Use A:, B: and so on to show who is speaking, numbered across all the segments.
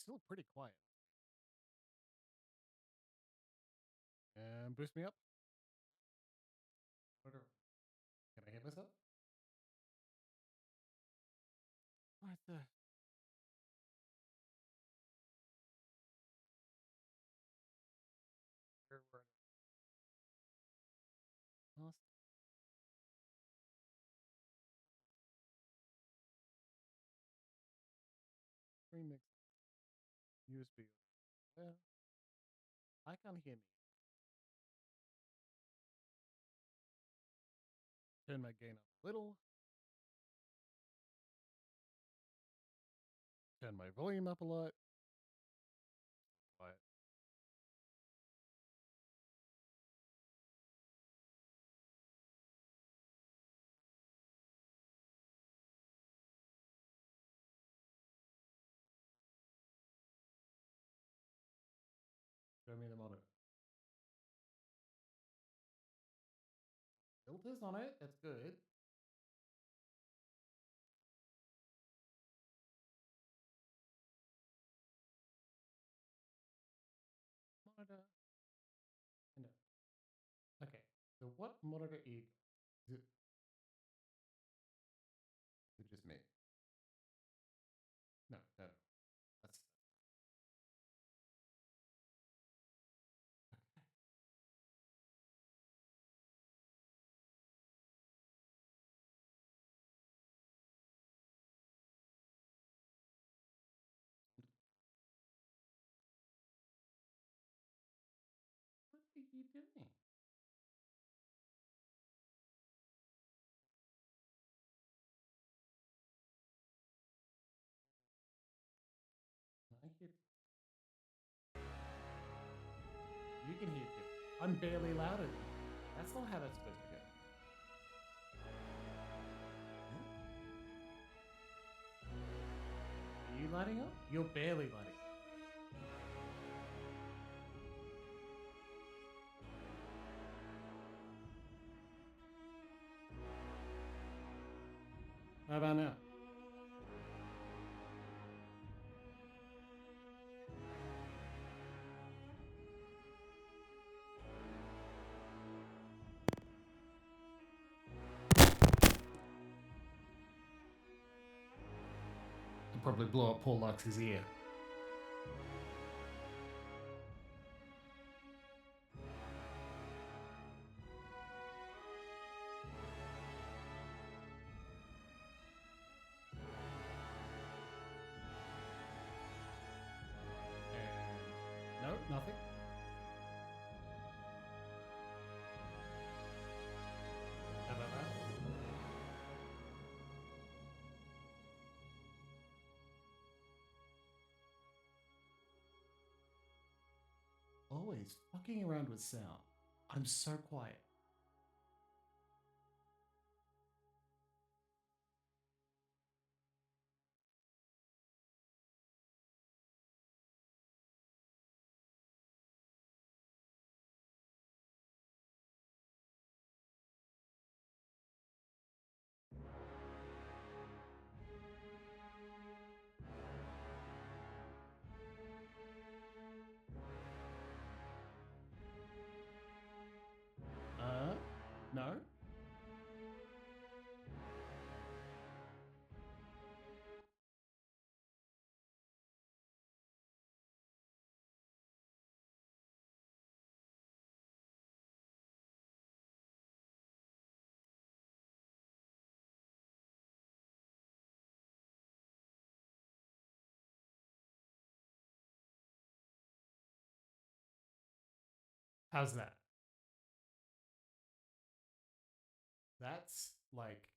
A: still pretty quiet. And boost me up. Can I hit myself? What the? Remix USB. Yeah. I can't hear me. Turn my gain up a little. Turn my volume up a lot. Quiet. Show me the monitor. Filters on it. That's good. Monitor. No. Okay. So what monitor are you? Is it just me? No. No. That's what are you doing? I hear. You can hear it. I'm barely louder. That's not how that's supposed to go. Are you lighting up? You're barely lighting up. How about now? I'll probably blow up Paul Lux's ear. And no, nothing. How about that? Always fucking around with sound. I'm so quiet. No. How's that? That's like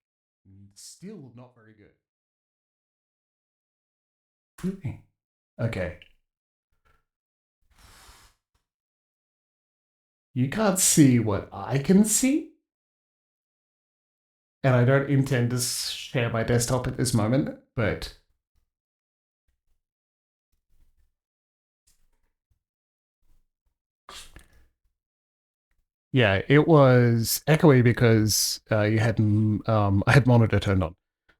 A: still not very good. Okay. You can't see what I can see. And I don't intend to share my desktop at this moment, but yeah, it was echoey because you had I had monitor turned on.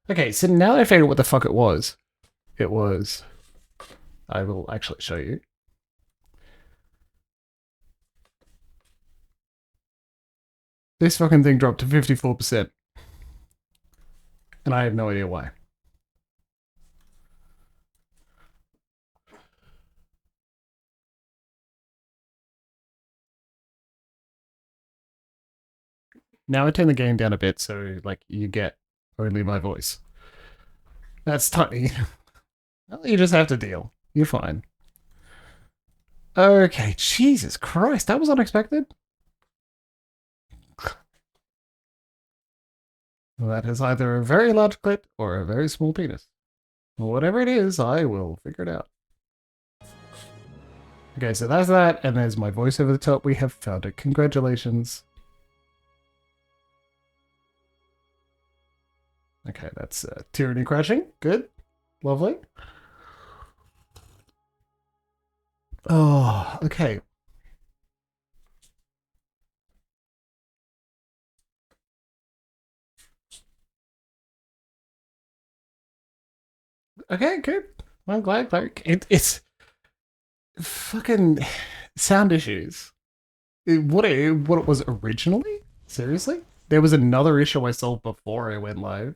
A: Okay, so now I figured out what the fuck it was. It was I will actually show you. This fucking thing dropped to 54%. And I have no idea why. Now I turn the game down a bit so like you get only my voice. That's tiny. Well, you just have to deal. You're fine. Okay, Jesus Christ, that was unexpected. That is either a very large clit or a very small penis. Whatever it is, I will figure it out. Okay, so that's that, and there's my voice over the top. We have found it. Congratulations. Okay, that's Tyranny crashing. Good. Lovely. Oh, okay. Okay, good. I'm glad. Like, it's fucking sound issues. What it was originally? Seriously? There was another issue I solved before I went live,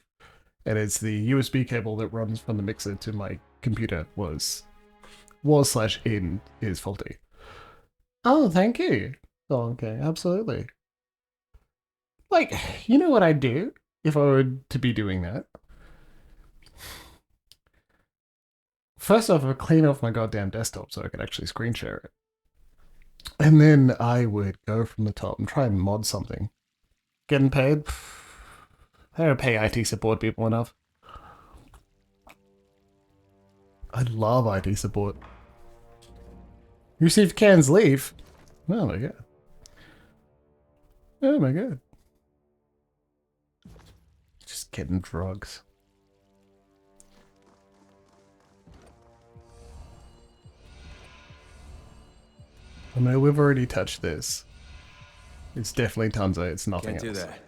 A: and it's the USB cable that runs from the mixer to my computer was slash in is faulty. Oh, thank you. Oh, okay, absolutely. Like, you know what I'd do if I were to be doing that? First off, I would clean off my goddamn desktop so I could actually screen share it. And then I would go from the top and try and mod something. Getting paid? I don't pay IT support people enough. I love IT support. You received cans leave? Oh my god. Oh my god. Just getting drugs. I mean, we've already touched this. It's definitely Tunza, it's nothing else. Can't do that.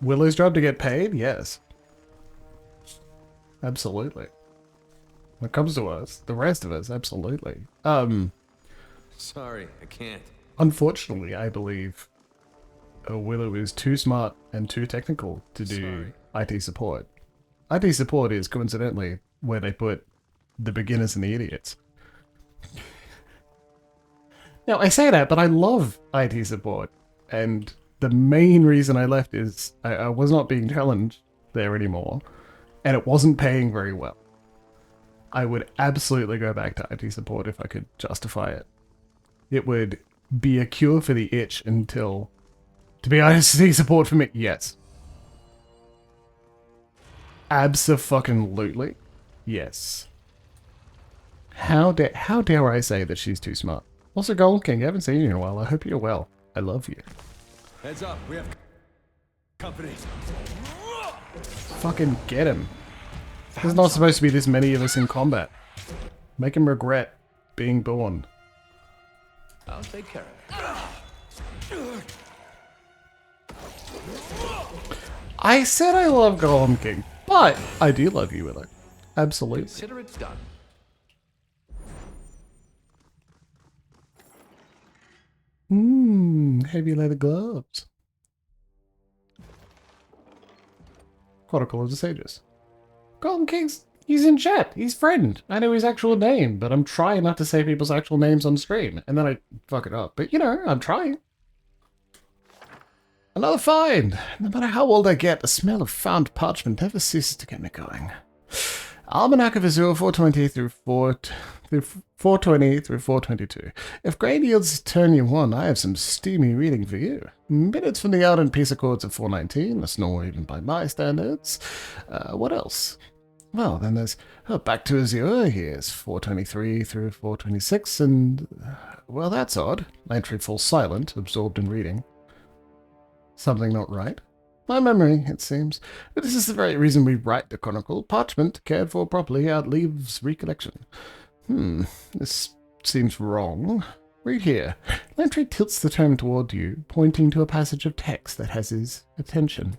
A: Willow's job to get paid? Yes. Absolutely. When it comes to us, the rest of us, absolutely.
B: Sorry, I can't.
A: Unfortunately, I believe Willow is too smart and too technical to do IT support. IT support is, coincidentally, where they put the beginners and the idiots. Now, I say that, but I love IT support. And the main reason I left is I was not being challenged there anymore. And it wasn't paying very well. I would absolutely go back to IT support if I could justify it. It would be a cure for the itch until... To be honest, IT support for me, yes. Abso-fucking-lutely, yes. How dare I say that she's too smart? Also, Golden King, I haven't seen you in a while. I hope you're well. I love you.
B: Heads up, we have company.
A: Fucking get him. There's not supposed to be this many of us in combat. Make him regret being born.
B: I'll take care of it.
A: I said I love Golem King, but I do love you, Willow. Absolutely.
B: Consider it done.
A: Heavy leather gloves. Chronicle of the Sages. Golden King's, he's in chat. He's friend. I know his actual name, but I'm trying not to say people's actual names on stream. And then I fuck it up. But you know, I'm trying. Another find. No matter how old I get, the smell of found parchment never ceases to get me going. Almanac of Azure 420 through 420 through 422. If grain yields turn you on, I have some steamy reading for you. Minutes from the ardent peace accords of 419, a snore even by my standards. What else? Well, then there's back to Azure. Here's 423 through 426, and well, that's odd. My entry falls silent, absorbed in reading. Something not right? My memory, it seems. But this is the very reason we write the chronicle. Parchment, cared for properly, outlives recollection. This seems wrong. Read here. Lantry tilts the tome toward you, pointing to a passage of text that has his attention.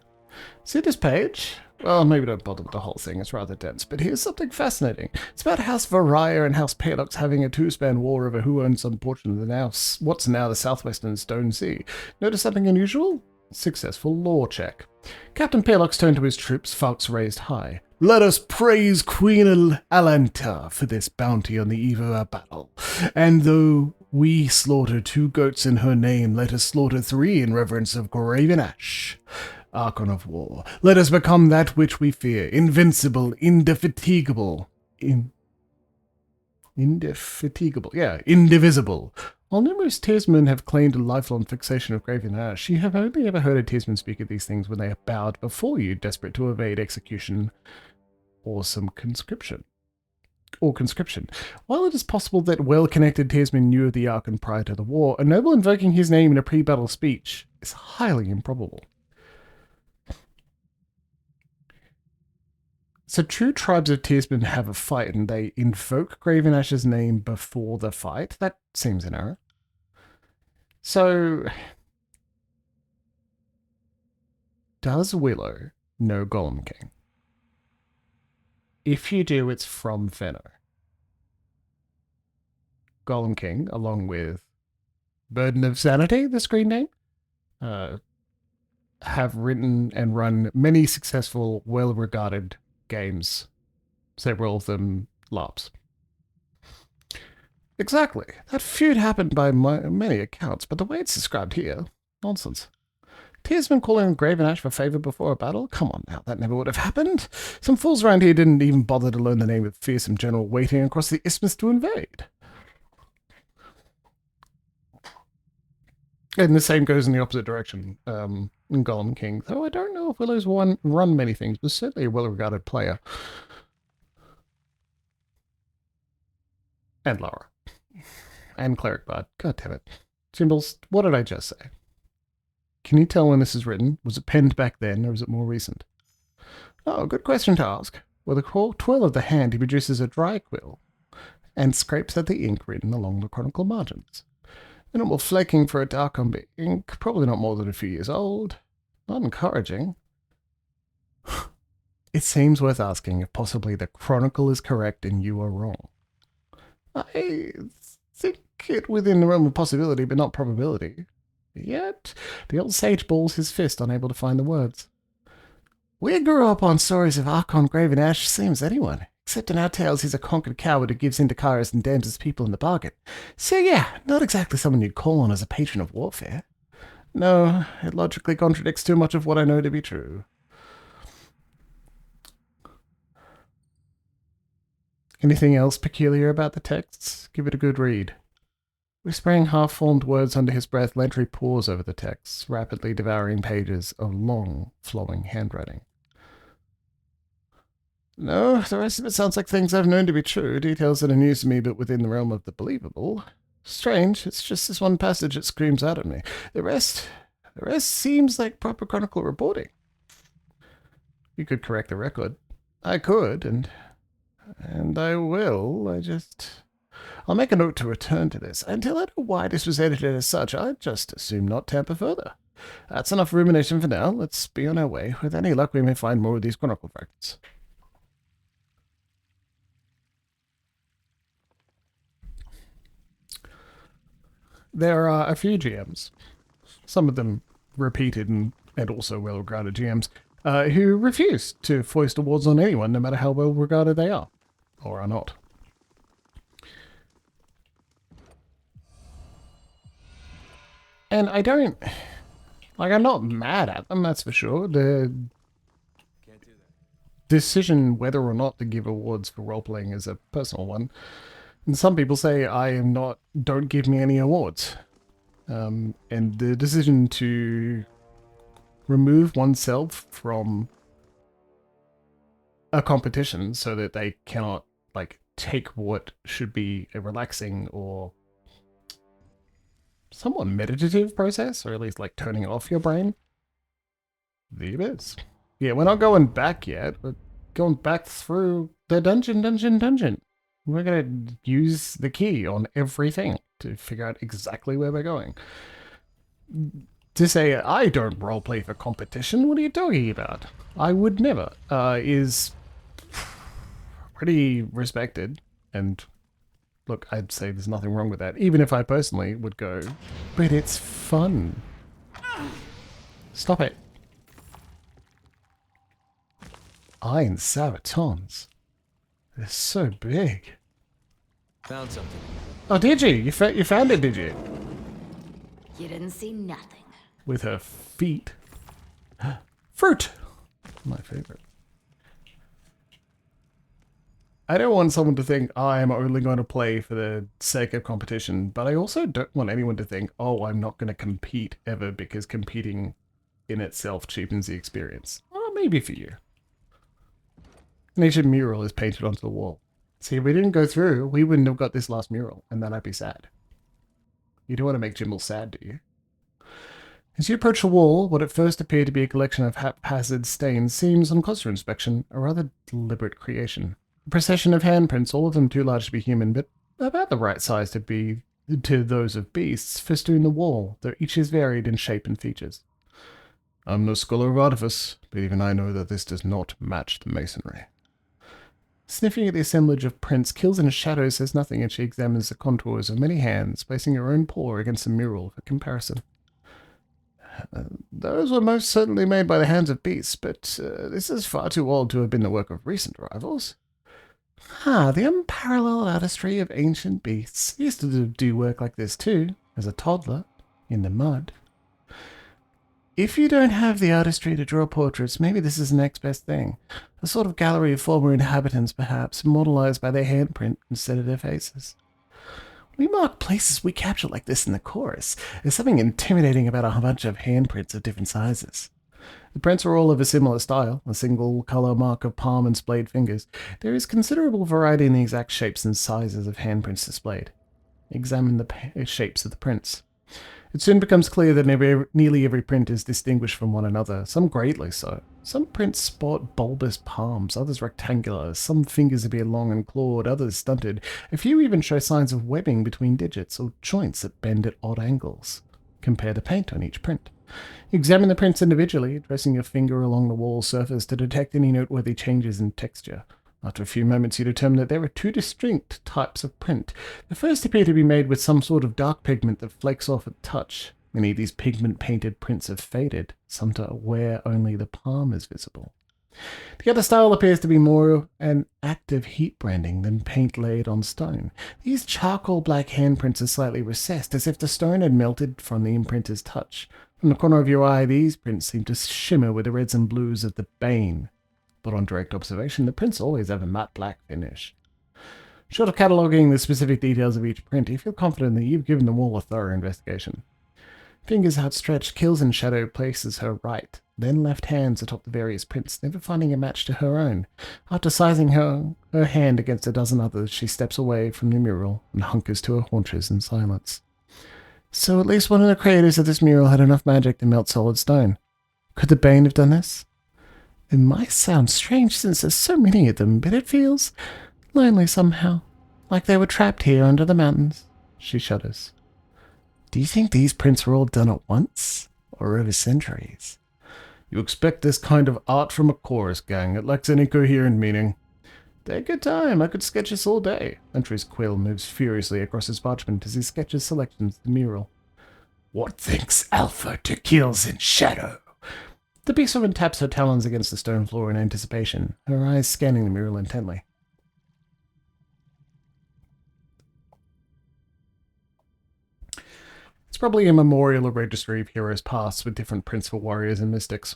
A: See this page? Well, maybe don't bother with the whole thing, it's rather dense, but here's something fascinating. It's about House Variah and House Palux having a two-span war over who owns some portion of what's now the southwestern Stone Sea. Notice something unusual? Successful law check. Captain Palux turned to his troops, falcons raised high. Let us praise Queen Alanta for this bounty on the eve of our battle. And though we slaughter 2 goats in her name, let us slaughter 3 in reverence of Graven Ash. Archon of War, let us become that which we fear, invincible, indefatigable, indivisible. While numerous Tirsmen have claimed a lifelong fixation of Graven Ash, you have only ever heard a Tirsman speak of these things when they have bowed before you, desperate to evade execution or some conscription. While it is possible that well-connected Tirsmen knew of the Archon prior to the war, a noble invoking his name in a pre-battle speech is highly improbable. So true tribes of Tirsmen have a fight and they invoke Graven Ash's name before the fight? That seems an error. So, does Willow know Golem King? If you do, it's from Fenno. Golem King, along with Burden of Sanity, the screen name, have written and run many successful, well-regarded games, several of them LARPs. Exactly. That feud happened by many accounts, but the way it's described here, nonsense. Tirsman calling Graven Ash for favour before a battle? Come on now, that never would have happened. Some fools around here didn't even bother to learn the name of the fearsome general waiting across the isthmus to invade. And the same goes in the opposite direction. In Golem King, though I don't know if Willow's run many things, but certainly a well-regarded player. And Laura. And Cleric Bard. God damn it. Jimbles, what did I just say? Can you tell when this is written? Was it penned back then, or is it more recent? Oh, good question to ask. With a twill of the hand, he produces a dry quill and scrapes at the ink written along the chronicle margins. Minimal flaking for a dark umber ink, probably not more than a few years old. Not encouraging. It seems worth asking if possibly the chronicle is correct and you are wrong. I think it within the realm of possibility, but not probability. Yet, the old sage balls his fist, unable to find the words. We grew up on stories of Archon Graven Ash, same as anyone. Except in our tales, he's a conquered coward who gives in to Kairos and damns his people in the bargain. So yeah, not exactly someone you'd call on as a patron of warfare. No, it logically contradicts too much of what I know to be true. Anything else peculiar about the texts? Give it a good read. Whispering half-formed words under his breath, Lantry pores over the texts, rapidly devouring pages of long, flowing handwriting. No, the rest of it sounds like things I've known to be true, details that are news to me but within the realm of the believable. Strange, it's just this one passage that screams out at me. The rest seems like proper chronicle reporting. You could correct the record. I could, and I will. I'll make a note to return to this. Until I know why this was edited as such, I'd just assume not tamper further. That's enough rumination for now. Let's be on our way. With any luck, we may find more of these chronicle fragments. There are a few GMs, some of them repeated and also well-regarded GMs, who refuse to foist awards on anyone, no matter how well-regarded they are, or are not. And I don't... I'm not mad at them, that's for sure. The decision whether or not to give awards for role-playing is a personal one. And some people say, don't give me any awards. And the decision to remove oneself from a competition so that they cannot, take what should be a relaxing or somewhat meditative process, or at least, turning off your brain. The abyss. Yeah, we're not going back yet. We're going back through the dungeon. We're going to use the key on everything to figure out exactly where we're going. To say, I don't roleplay for competition, what are you talking about? I would never, is pretty respected. And look, I'd say there's nothing wrong with that, even if I personally would go, but it's fun. Stop it. Iron sabatons. They're so big.
B: Found something.
A: Oh, did you? You found it, did you?
C: You didn't see nothing.
A: With her feet. Fruit! My favorite. I don't want someone to think, oh, I'm only going to play for the sake of competition, but I also don't want anyone to think, oh, I'm not going to compete ever because competing in itself cheapens the experience. Well, maybe for you. An ancient mural is painted onto the wall. See, if we didn't go through, we wouldn't have got this last mural, and then I'd be sad. You don't want to make Jimbles sad, do you? As you approach the wall, what at first appeared to be a collection of haphazard stains seems, on closer inspection, a rather deliberate creation. A procession of handprints, all of them too large to be human, but about the right size to be to those of beasts, festoon the wall, though each is varied in shape and features. I'm no scholar of artifice, but even I know that this does not match the masonry. Sniffing at the assemblage of prints, Kills in Shadow says nothing as she examines the contours of many hands, placing her own paw against the mural for comparison. Those were most certainly made by the hands of beasts, but this is far too old to have been the work of recent arrivals. The unparalleled artistry of ancient beasts. I used to do work like this too, as a toddler, in the mud. If you don't have the artistry to draw portraits, maybe this is the next best thing. A sort of gallery of former inhabitants, perhaps, immortalized by their handprint instead of their faces. We mark places we capture like this in the chorus. There's something intimidating about a bunch of handprints of different sizes. The prints are all of a similar style, a single color mark of palm and splayed fingers. There is considerable variety in the exact shapes and sizes of handprints displayed. Examine the shapes of the prints. It soon becomes clear that nearly every print is distinguished from one another, some greatly so. Some prints sport bulbous palms, others rectangular, some fingers appear long and clawed, others stunted. A few even show signs of webbing between digits or joints that bend at odd angles. Compare the paint on each print. Examine the prints individually, tracing your finger along the wall surface to detect any noteworthy changes in texture. After a few moments, you determine that there are two distinct types of print. The first appear to be made with some sort of dark pigment that flakes off at touch. Many of these pigment-painted prints have faded, some to where only the palm is visible. The other style appears to be more an act of heat branding than paint laid on stone. These charcoal black handprints are slightly recessed, as if the stone had melted from the imprinter's touch. From the corner of your eye, these prints seem to shimmer with the reds and blues of the bane. But on direct observation, the prints always have a matte black finish. Short of cataloguing the specific details of each print, you feel confident that you've given them all a thorough investigation. Fingers outstretched, Kills in Shadow places her right, then left hands atop the various prints, never finding a match to her own. After sizing her hand against a dozen others, she steps away from the mural and hunkers to her haunches in silence. So at least one of the creators of this mural had enough magic to melt solid stone. Could the Bane have done this? It might sound strange since there's so many of them, but it feels lonely somehow, like they were trapped here under the mountains. She shudders. Do you think these prints were all done at once, or over centuries? You expect this kind of art from a chorus gang. It lacks any coherent meaning. Take your time. I could sketch this all day. Entry's quill moves furiously across his parchment as he sketches selections of the mural. What thinks Alpha to Kills in Shadow? The beastwoman taps her talons against the stone floor in anticipation, her eyes scanning the mural intently. It's probably a memorial or registry of heroes past with different prints for warriors and mystics.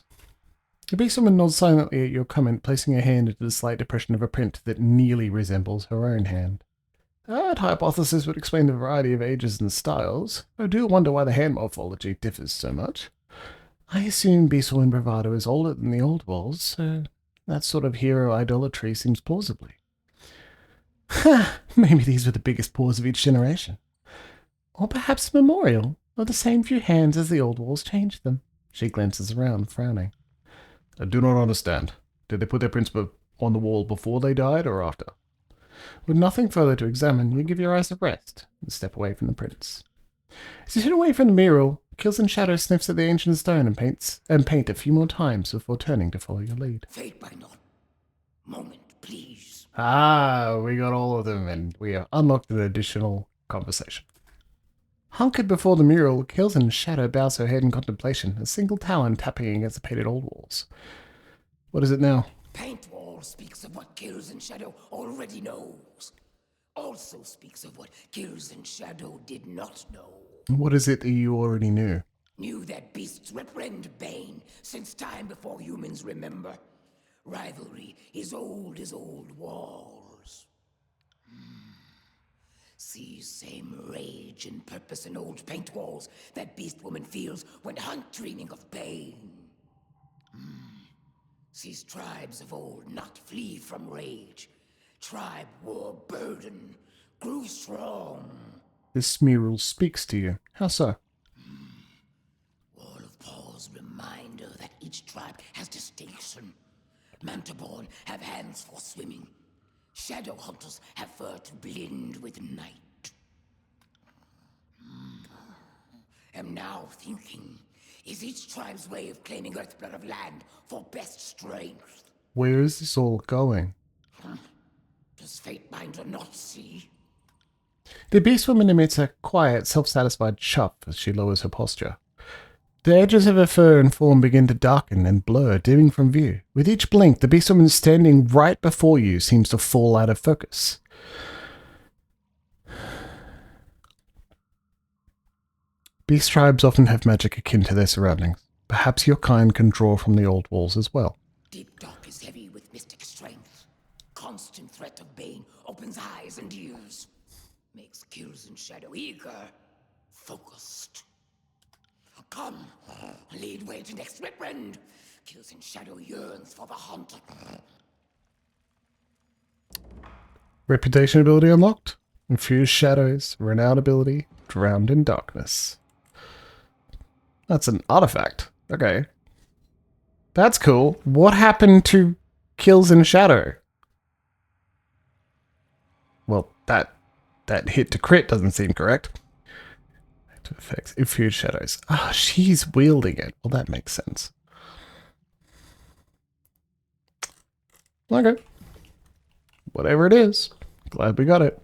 A: The beastwoman nods silently at your comment, placing her hand into the slight depression of a print that nearly resembles her own hand. That hypothesis would explain the variety of ages and styles. I do wonder why the hand morphology differs so much. I assume beastwoman bravado is older than the old walls, so that sort of hero idolatry seems plausibly. Maybe these were the biggest paws of each generation. Or perhaps a memorial, or the same few hands as the old walls changed them. She glances around, frowning. I do not understand. Did they put their prints on the wall before they died, or after? With nothing further to examine, you give your eyes a rest and step away from the prints. As you turn away from the mural, Kills in Shadow sniffs at the ancient stone and paint a few more times before turning to follow your lead.
D: Fate by not. Moment, please.
A: Ah, we got all of them, and we have unlocked an additional conversation. Hunkered before the mural, Kills in Shadow bows her head in contemplation, a single talon tapping against the painted old walls. What is it now?
D: Paint wall speaks of what Kills in Shadow already knows. Also speaks of what Kills in Shadow did not know.
A: What is it that you already knew?
D: Knew that beasts reprend Bane since time before humans remember. Rivalry is old as old wars. See same rage and purpose in old paint walls that beast woman feels when hunt dreaming of Bane. Sees tribes of old not flee from rage. Tribe war burden grew strong.
A: This mural speaks to you. How so?
D: Wall of Paul's reminder that each tribe has distinction. Mantiborn have hands for swimming. Shadow hunters have fur to blend with night. Am now thinking, is each tribe's way of claiming Earthblood of land for best strength?
A: Where is this all going?
D: Does Fatebinder not see?
A: The beast woman emits a quiet, self-satisfied chuff as she lowers her posture. The edges of her fur and form begin to darken and blur, dimming from view. With each blink, the beast woman standing right before you seems to fall out of focus. Beast tribes often have magic akin to their surroundings. Perhaps your kind can draw from the old walls as well.
D: Deep dark is heavy with mystic strength. Constant threat of Bane opens eyes and ears. Makes Kills in Shadow eager, focused. Come, lead way to next reprend. Kills in Shadow yearns for the hunter.
A: Reputation ability unlocked. Infused shadows. Renowned ability. Drowned in darkness. That's an artifact. Okay. That's cool. What happened to Kills in Shadow? Well, that hit to crit doesn't seem correct. Active effects. Infused shadows. Ah, she's wielding it. Well, that makes sense. Okay. Whatever it is. Glad we got it.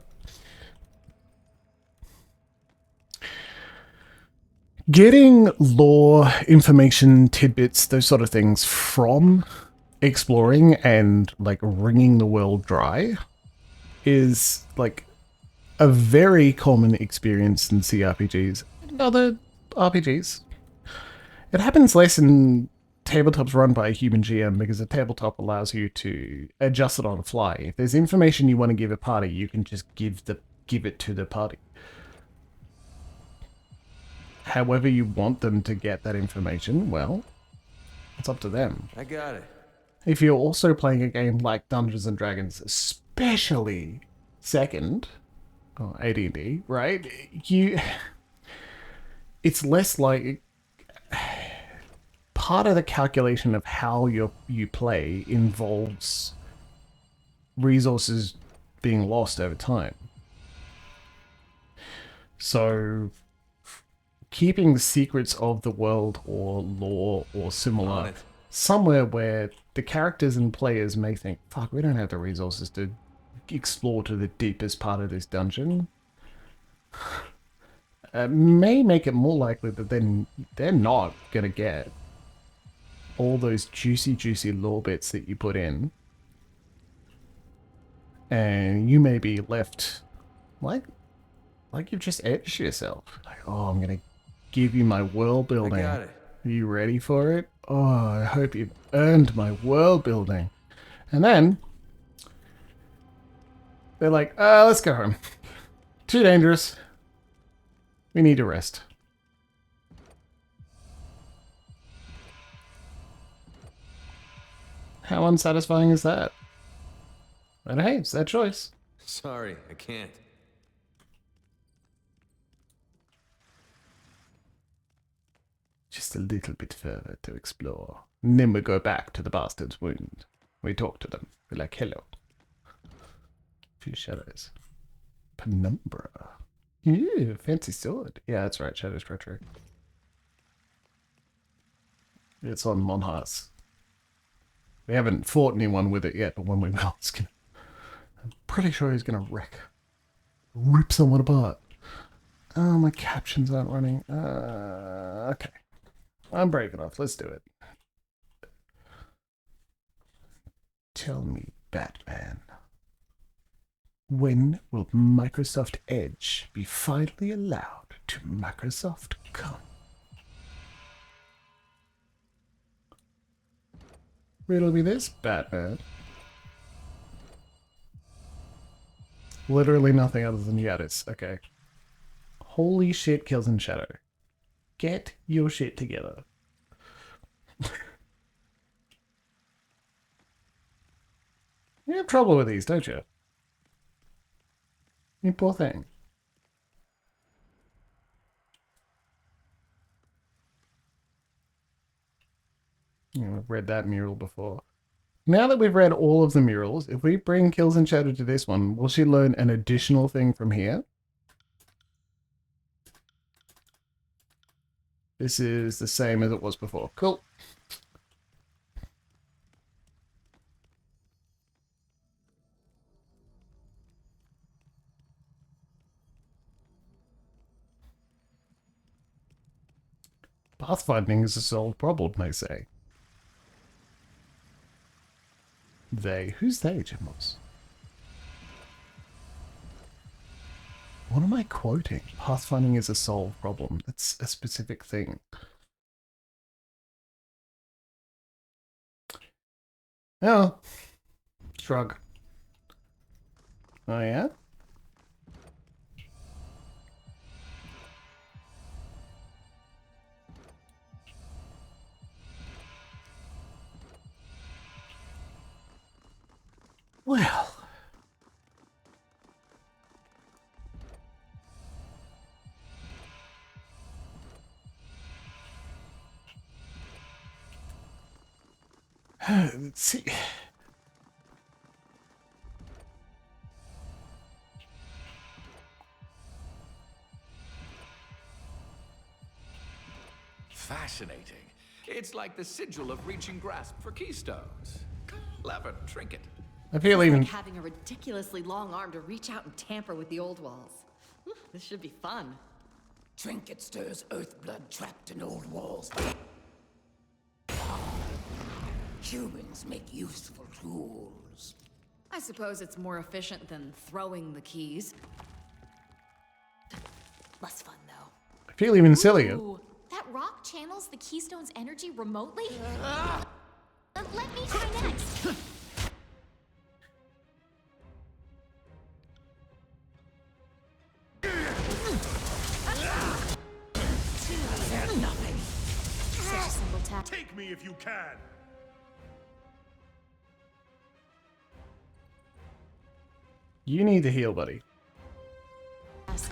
A: Getting lore, information, tidbits, those sort of things from exploring and like wringing the world dry is like a very common experience in CRPGs and other RPGs. It happens less in tabletops run by a human GM because a tabletop allows you to adjust it on the fly. If there's information you want to give a party, you can just give it to the party. However you want them to get that information, well, it's up to them.
B: I got it.
A: If you're also playing a game like Dungeons and Dragons, especially second, or AD&D, right? It's less like part of the calculation of how you play involves resources being lost over time. So keeping the secrets of the world or lore or similar somewhere where the characters and players may think, fuck, we don't have the resources to explore to the deepest part of this dungeon, may make it more likely that they're not going to get all those juicy lore bits that you put in. And you may be left like you've just edged yourself. Like, oh, I'm going to give you my world building.
B: I got it.
A: Are you ready for it? Oh, I hope you've earned my world building. And then they're like, let's go home. Too dangerous. We need to rest. How unsatisfying is that? But hey, it's their choice.
B: Sorry, I can't.
A: Just a little bit further to explore. And then we go back to the bastard's wound. We talk to them. We're like, hello. Few shadows. Penumbra. Ooh, fancy sword. Yeah, that's right. Shadow's Treachery. It's on Monhas. We haven't fought anyone with it yet, but when we will, I'm pretty sure he's gonna rip someone apart. Oh, my captions aren't running. Okay. I'm brave enough. Let's do it. Tell me, Batman. When will Microsoft Edge be finally allowed to Microsoft come? Riddle me this, Batman. Literally nothing other than Yaddis. Okay. Holy shit, Kills in Shadow. Get your shit together. You have trouble with these, don't you? You poor thing. We've read that mural before. Now that we've read all of the murals, if we bring Kills and Shadow to this one, will she learn an additional thing from here? This is the same as it was before. Cool. Pathfinding is a solved problem, they say. They? Who's they, Jimbles? What am I quoting? Pathfinding is a solved problem. That's a specific thing. Oh. Shrug. Oh, yeah? Well. Let's see.
B: Fascinating. It's like the sigil of reaching grasp for keystones. Clever trinket.
A: I feel
C: It's
A: even...
C: like having a ridiculously long arm to reach out and tamper with the old walls. This should be fun.
D: Trinket stirs earth blood trapped in old walls. Humans make useful tools.
C: I suppose it's more efficient than throwing the keys. Less fun, though.
A: I feel even sillier.
E: Ooh, that rock channels the keystone's energy remotely? Let me try next.
D: Nothing.
E: Such a simple task.
F: Take me if you can.
A: You need to heal, buddy.
B: Says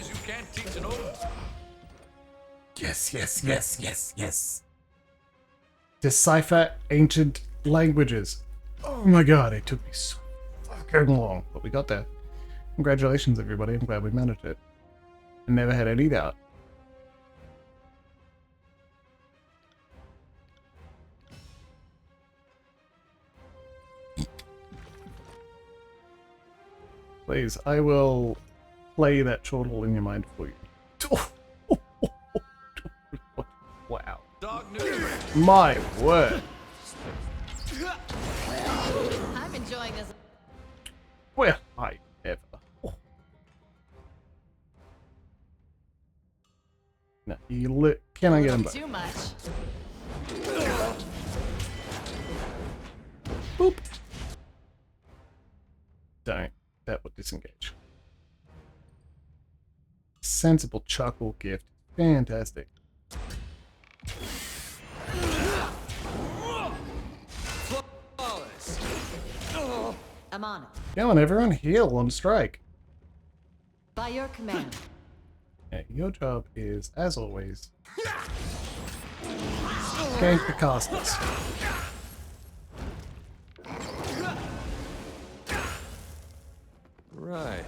B: you can't teach an old...
A: Yes, yes, yes, yes, yes. Decipher ancient languages. Oh my god, it took me so fucking long, but we got there. Congratulations, everybody. I'm glad we managed it. I never had any doubt. Please, I will play that chortle in your mind for you. Wow.
B: Dog news.
A: My word.
C: I'm enjoying this.
A: Well, I ever. No, can I get him back?
C: Too much.
A: Boop. Don't. That would disengage. Sensible chuckle gift. Fantastic.
B: Flawless.
C: I'm on it.
A: Come on, everyone, heal on strike.
C: By your command.
A: Yeah, your job is, as always, gank the casters.
B: Right.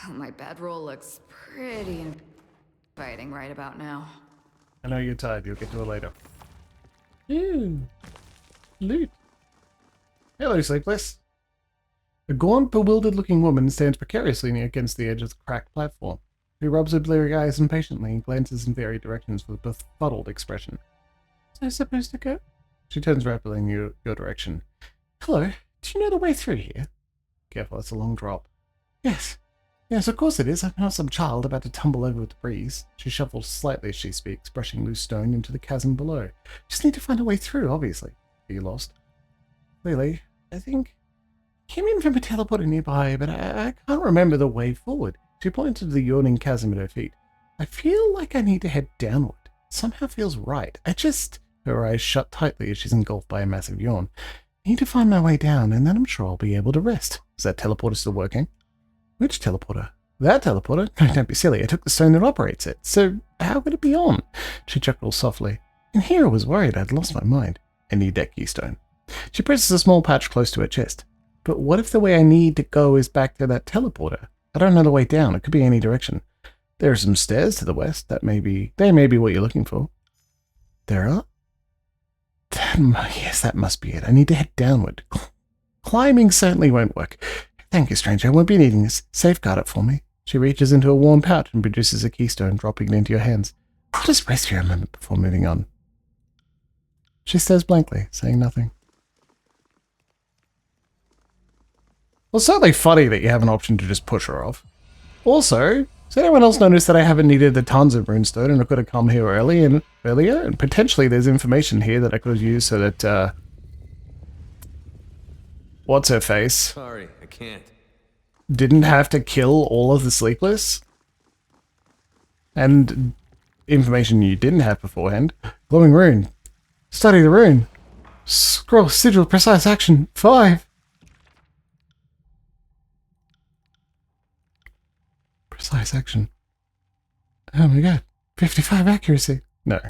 C: Oh, my bedroll looks pretty inviting right about now.
A: I know you're tired. You'll get to it later. Ooh. Loot. Hello, Sleepless. A gaunt, bewildered-looking woman stands precariously against the edge of the cracked platform. She rubs her bleary eyes impatiently and glances in varied directions with a befuddled expression. Is I supposed to go? She turns rapidly in your direction. Hello, do you know the way through here? Careful, it's a long drop. Yes. Yes, of course it is. I'm not some child about to tumble over with the breeze. She shuffles slightly as she speaks, brushing loose stone into the chasm below. Just need to find a way through, obviously. Are you lost? Clearly, I think... Came in from a teleporter nearby, but I can't remember the way forward. She pointed to the yawning chasm at her feet. I feel like I need to head downward. It somehow feels right. Her eyes shut tightly as she's engulfed by a massive yawn. I need to find my way down, and then I'm sure I'll be able to rest. Is that teleporter still working? Which teleporter? That teleporter? No, don't be silly. I took the stone that operates it. So how could it be on? She chuckled softly. And here I was worried I'd lost my mind. I need that keystone. She presses a small patch close to her chest. But what if the way I need to go is back to that teleporter? I don't know the way down. It could be any direction. There are some stairs to the west. They may be what you're looking for. There are? Yes, that must be it. I need to head downward. Climbing certainly won't work. Thank you, stranger. I won't be needing this. Safeguard it for me. She reaches into a worn pouch and produces a keystone, dropping it into your hands. I'll just rest here a moment before moving on. She stares blankly, saying nothing. Well, it's certainly funny that you have an option to just push her off. Also, has anyone else noticed that I haven't needed the tons of runestone and I could have come here earlier? And potentially there's information here that I could have used so that, what's her face?
B: Sorry, I can't.
A: Didn't have to kill all of the Sleepless? And information you didn't have beforehand. Glowing rune. Study the rune. Scroll sigil precise action 5. Precise action. Oh my god. 55 accuracy. No.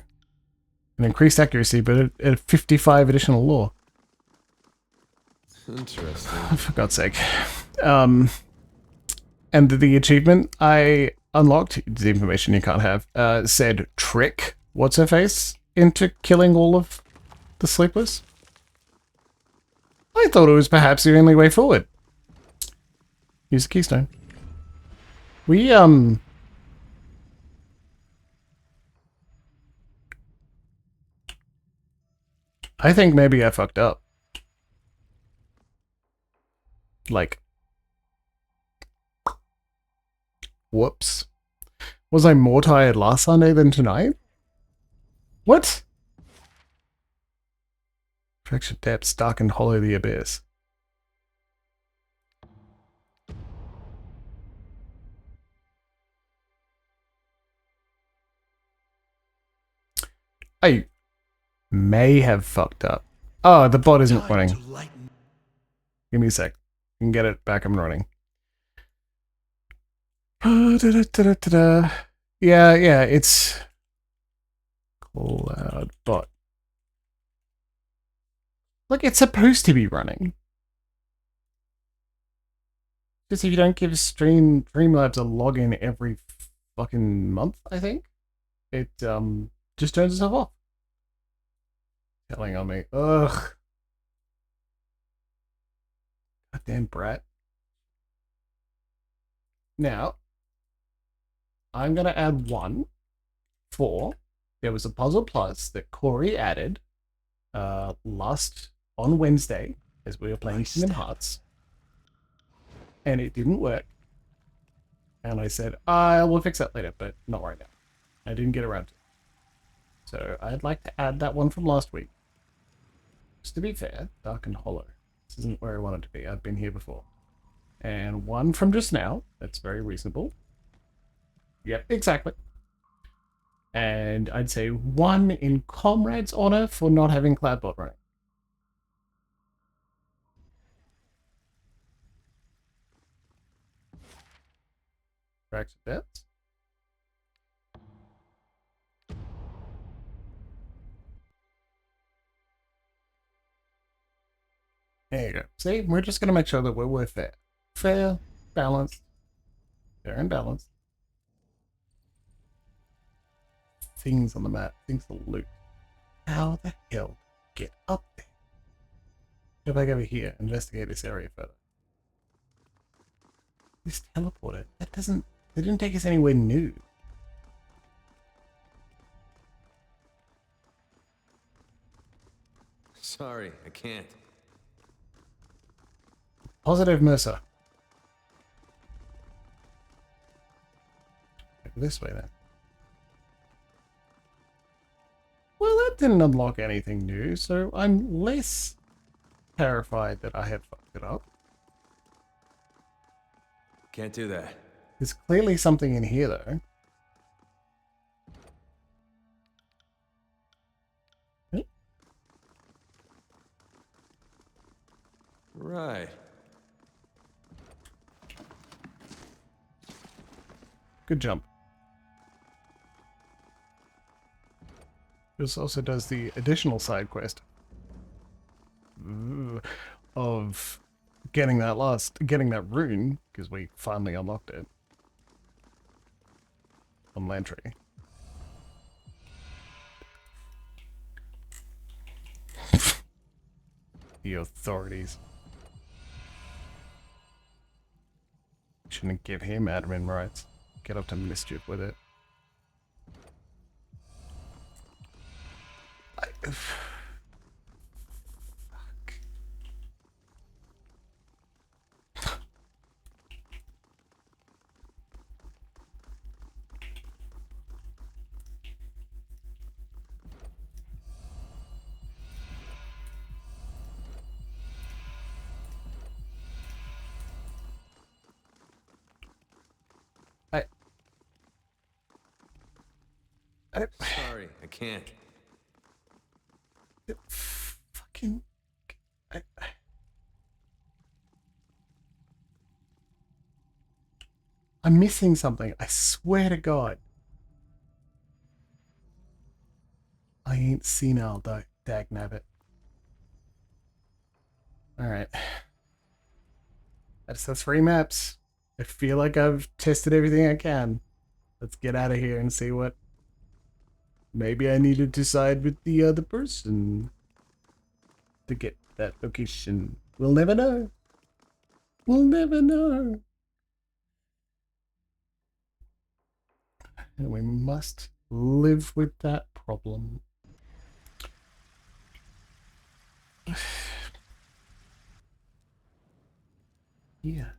A: An increased accuracy, but a 55 additional lore.
B: Interesting.
A: Oh, for God's sake. And the achievement I unlocked, the information you can't have, said trick what's-her-face into killing all of the Sleepless. I thought it was perhaps the only way forward. Use the keystone. We, I think maybe I fucked up. Like, whoops. Was I more tired last Sunday than tonight? What? Fractured depths, dark and hollow the abyss. I may have fucked up. Oh, the bot isn't running. Give me a sec. You can get it back and running. Yeah, it's Cloud bot. Look, it's supposed to be running. Just if you don't give Streamlabs a login every fucking month, I think, it just turns itself off. Telling on me. Ugh. Goddamn brat. Now, I'm going to add one for, there was a Puzzle Plus that Corey added on Wednesday as we were playing Kingdom Hearts. And it didn't work. And I said, we'll fix that later, but not right now. I didn't get around to it. So I'd like to add that one from last week. Just to be fair, Dark and Hollow. This isn't where I wanted to be. I've been here before. And one from just now. That's very reasonable. Yep, exactly. And I'd say one in Comrade's honor for not having Cloudbot running. Correct that. There you go. See, we're just going to make sure that we're fair. Fair, balanced. Fair and balanced. Things on the map. Things to loot. How the hell get up there? Go back over here. Investigate this area further. This teleporter. That doesn't... They didn't take us anywhere new.
F: Sorry, I can't.
A: Positive Mercer. This way then. Well, that didn't unlock anything new, so I'm less terrified that I have fucked it up.
F: Can't do that.
A: There's clearly something in here, though. Oh,
F: Right.
A: good jump. This also does the additional side quest of getting that rune, because we finally unlocked it on Lantry. The authorities. Shouldn't give him admin rights. Get up to mischief with it. Fuck.
F: Sorry, I can't.
A: Fucking... I'm missing something. I swear to God. I ain't senile, dagnabbit. Alright. That's the 3 maps. I feel like I've tested everything I can. Let's get out of here and see what... Maybe I need to decide with the other person to get that location. We'll never know. We'll never know. And we must live with that problem. Yeah.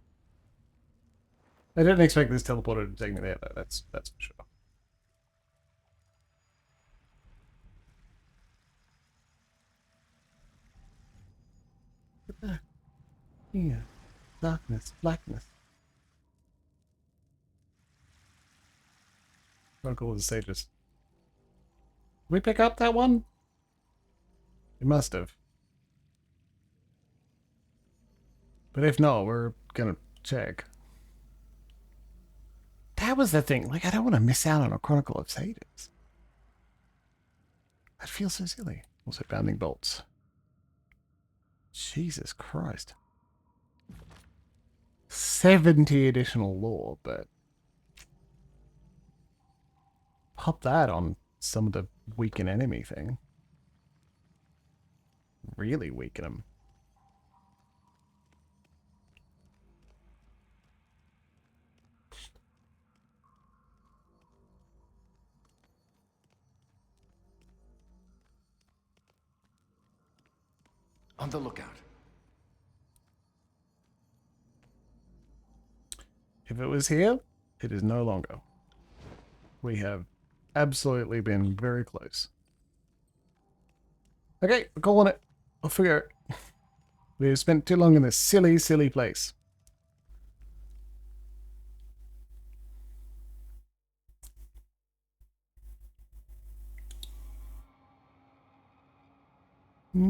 A: I didn't expect this teleporter to take me there, though. That's for sure. Look at that. Yeah. Darkness, blackness. Chronicle of the Sages. Did we pick up that one? We must have. But if not, we're gonna check. That was the thing. Like, I don't want to miss out on a Chronicle of Sages. That feels so silly. Also, bounding bolts. Jesus Christ. 70 additional lore, but pop that on some of the weaken enemy thing. Really weaken them.
B: On the lookout.
A: If it was here, it is no longer. We have absolutely been very close. Okay, we're calling it. I'll figure it. We've spent too long in this silly, silly place.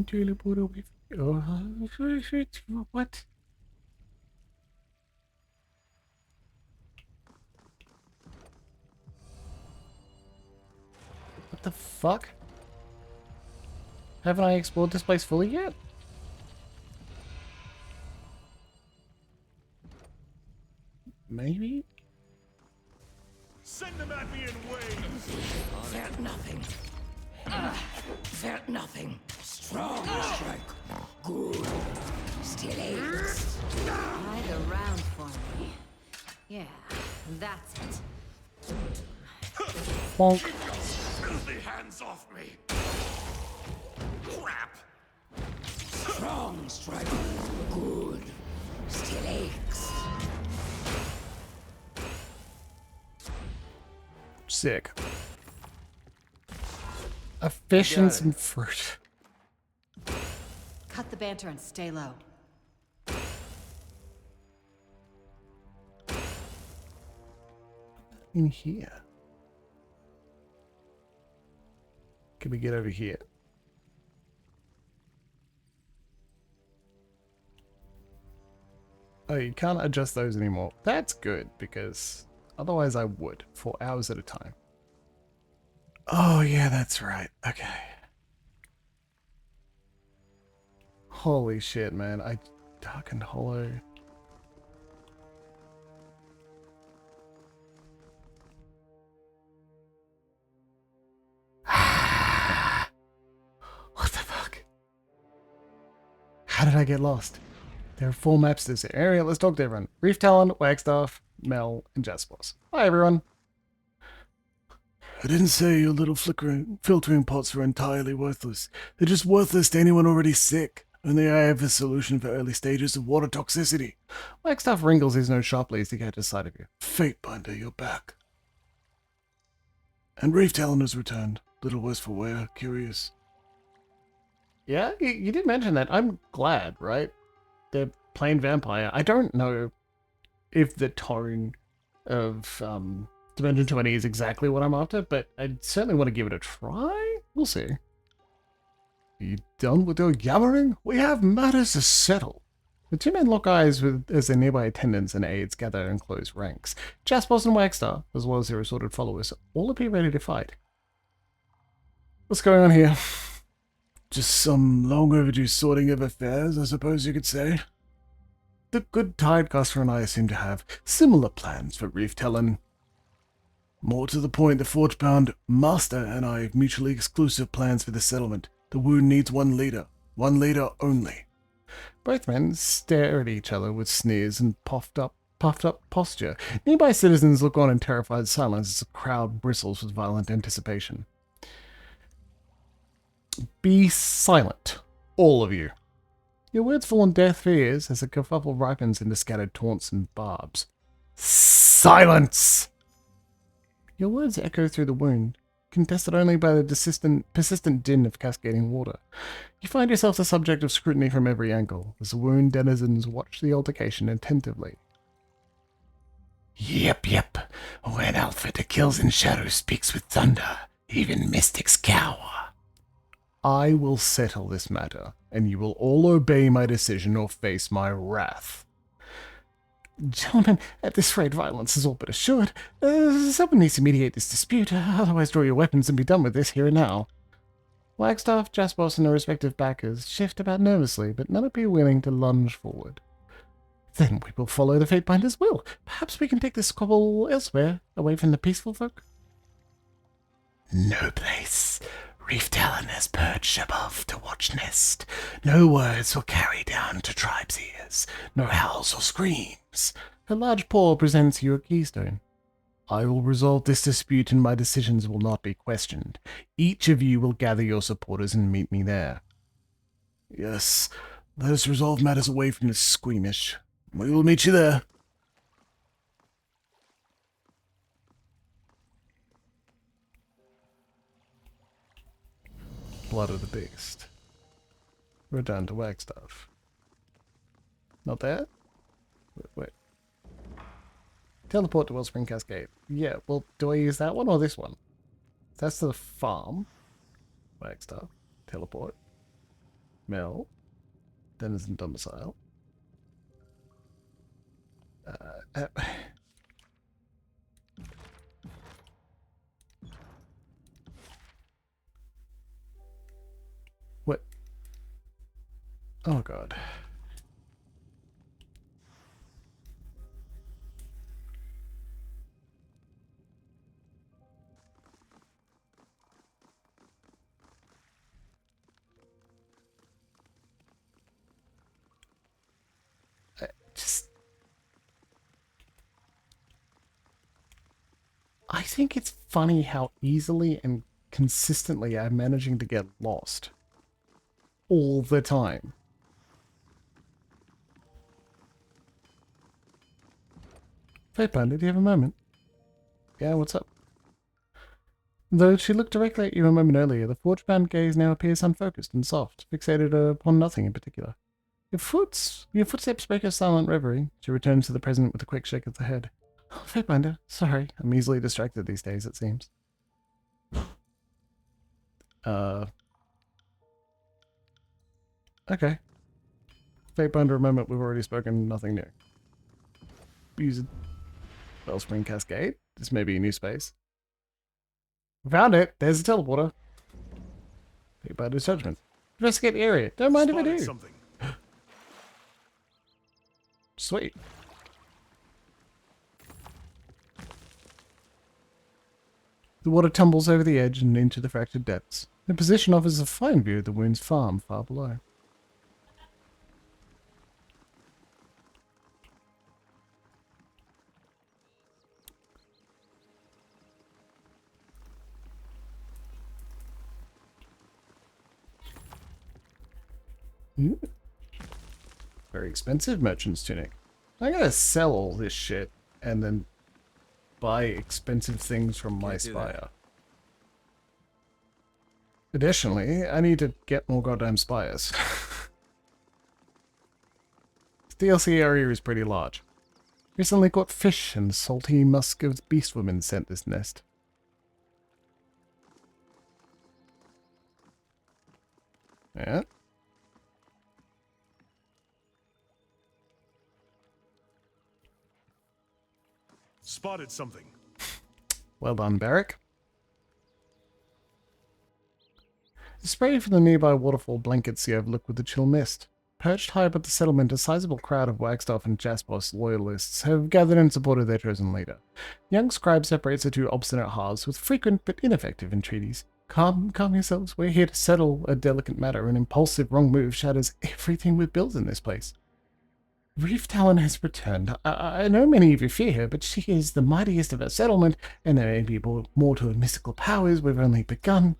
A: Teleport away. What? What the fuck? Haven't I explored this place fully yet? maybe?
G: Send them at me in waves.
D: Felt nothing. Felt nothing. Strong strike. Good. Still aches.
C: Ride around for me. Yeah, that's it.
A: Bonk.
G: Filthy hands off me. Crap.
D: Strong strike. Good. Still aches.
A: Sick. A fish and
F: it.
A: some fruit.
C: Cut the banter and stay low.
A: In here. Can we get over here? Oh, you can't adjust those anymore. That's good, because otherwise I would, for hours at a time. Oh, yeah, that's right. Okay. Holy shit, man. Dark and hollow. What the fuck? How did I get lost? There are 4 maps to this area. Let's talk to everyone. Reef Talon, Wagstaff, Mel, and Jaspers. Hi, everyone. I didn't say your little filtering pots were entirely worthless. They're just worthless to anyone already sick. Only I have a solution for early stages of water toxicity. Wagstaff wrinkles his nose sharply as he gets to sight of you. Fatebinder, you're back. And Reef Talon has returned. Little worse for wear, curious. Yeah, you did mention that. I'm glad, right? They're plain vampire. I don't know if the tone of Dimension 20 is exactly what I'm after, but I certainly want to give it a try. We'll see. Are you done with your yammering? We have matters to settle. The 2 men lock eyes as their nearby attendants and aides gather in close ranks. Jaspers and Wagstaff, as well as their assorted followers, all appear ready to fight. What's going on here? Just some long overdue sorting of affairs, I suppose you could say. The good Tidecaster and I seem to have similar plans for Reef Talon. More to the point, the Forge-bound Master and I have mutually exclusive plans for the settlement. The wound needs one leader only. Both men stare at each other with sneers and puffed up posture. Nearby citizens look on in terrified silence as the crowd bristles with violent anticipation. Be silent, all of you. Your words fall on deaf ears as the kerfuffle ripens into scattered taunts and barbs. Silence! Your words echo through the wound, contested only by the persistent din of cascading water. You find yourself the subject of scrutiny from every angle, as the wound denizens watch the altercation attentively. Yep. When Alpha that kills in shadow speaks with thunder, even mystics cower. I will settle this matter, and you will all obey my decision or face my wrath. Gentlemen, at this rate violence is all but assured. Someone needs to mediate this dispute, otherwise draw your weapons and be done with this here and now. Wagstaff, Jaspers, and their respective backers shift about nervously, but none appear willing to lunge forward. Then we will follow the Fatebinder's will. Perhaps we can take this squabble elsewhere, away from the peaceful folk? No place. Reef Talon has perched above to watch nest. No words will carry down to tribes' ears, nor howls or screams. Her large paw presents you a keystone. I will resolve this dispute and my decisions will not be questioned. Each of you will gather your supporters and meet me there. Yes, let us resolve matters away from this squeamish. We will meet you there. Blood of the beast. We're down to Wagstaff. Not there? Wait. Teleport to Wellspring Cascade. Yeah, well, do I use that one or this one? That's to the farm. Wagstaff. Teleport. Mel. Denizen Domicile. What? Oh god. think it's funny how easily and consistently I'm managing to get lost. All the time. Fate Panda, do you have a moment? Yeah, what's up? Though she looked directly at you a moment earlier, the forge-bound gaze now appears unfocused and soft, fixated upon nothing in particular. Your footsteps break her silent reverie. She returns to the present with a quick shake of the head. Oh, Fatebinder, sorry. I'm easily distracted these days, it seems. Okay. Fatebinder, a moment we've already spoken, nothing new. Use a Wellspring Cascade. This may be a new space. Found it. There's a teleporter. Fate-Binder's judgment. Investigate the area. Don't mind if I do.
G: Something.
A: Sweet. The water tumbles over the edge and into the fractured depths. The position offers a fine view of the wound's farm far below. Very expensive merchant's tunic. I gotta sell all this shit and then buy expensive things from my spire. Additionally, I need to get more goddamn spires. The DLC area is pretty large. Recently caught fish and salty musk of beast women sent this nest. Yeah.
G: Spotted something.
A: Well done, Barrick. The spray from the nearby waterfall blankets the overlook with a chill mist. Perched high above the settlement, a sizable crowd of Wagstaff and Jaspos loyalists have gathered in support of their chosen leader. The young scribe separates the two obstinate halves with frequent but ineffective entreaties. Calm yourselves. We're here to settle a delicate matter. An impulsive wrong move shatters everything we've built in this place. Reef Talon has returned. I know many of you fear her, but she is the mightiest of our settlement, and there may be more to her mystical powers. We've only begun.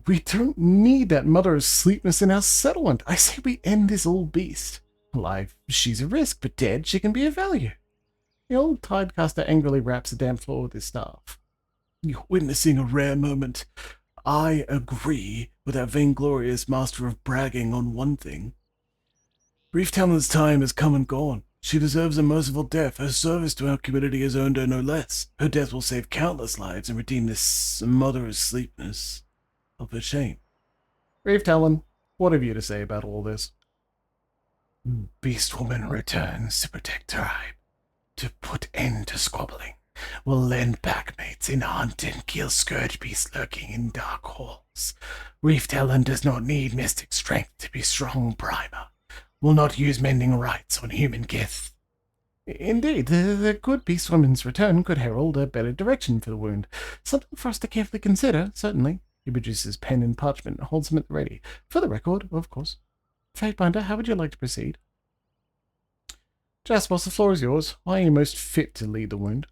A: We don't need that mother of sleepness in our settlement. I say we end this old beast. Alive, she's a risk, but dead, she can be of value. The old tidecaster angrily raps the damp floor with his staff. You're witnessing a rare moment. I agree with our vainglorious master of bragging on one thing. Reef Talon's time has come and gone. She deserves a merciful death. Her service to our community has earned her no less. Her death will save countless lives and redeem this mother of sleepness of her shame. Reef Talon, what have you to say about all this? Beastwoman returns to protect her tribe, to put end to squabbling. We'll lend back mates and hunt and kill scourge beasts lurking in dark halls. Reef Talon does not need mystic strength to be strong primer. Will not use mending rites on human kith. Indeed, the good beastwoman's return could herald a better direction for the wound. Something for us to carefully consider, certainly. He produces pen and parchment and holds them at the ready. For the record, of course. Fatebinder, how would you like to proceed? Jaspos, the floor is yours. Why are you most fit to lead the wound?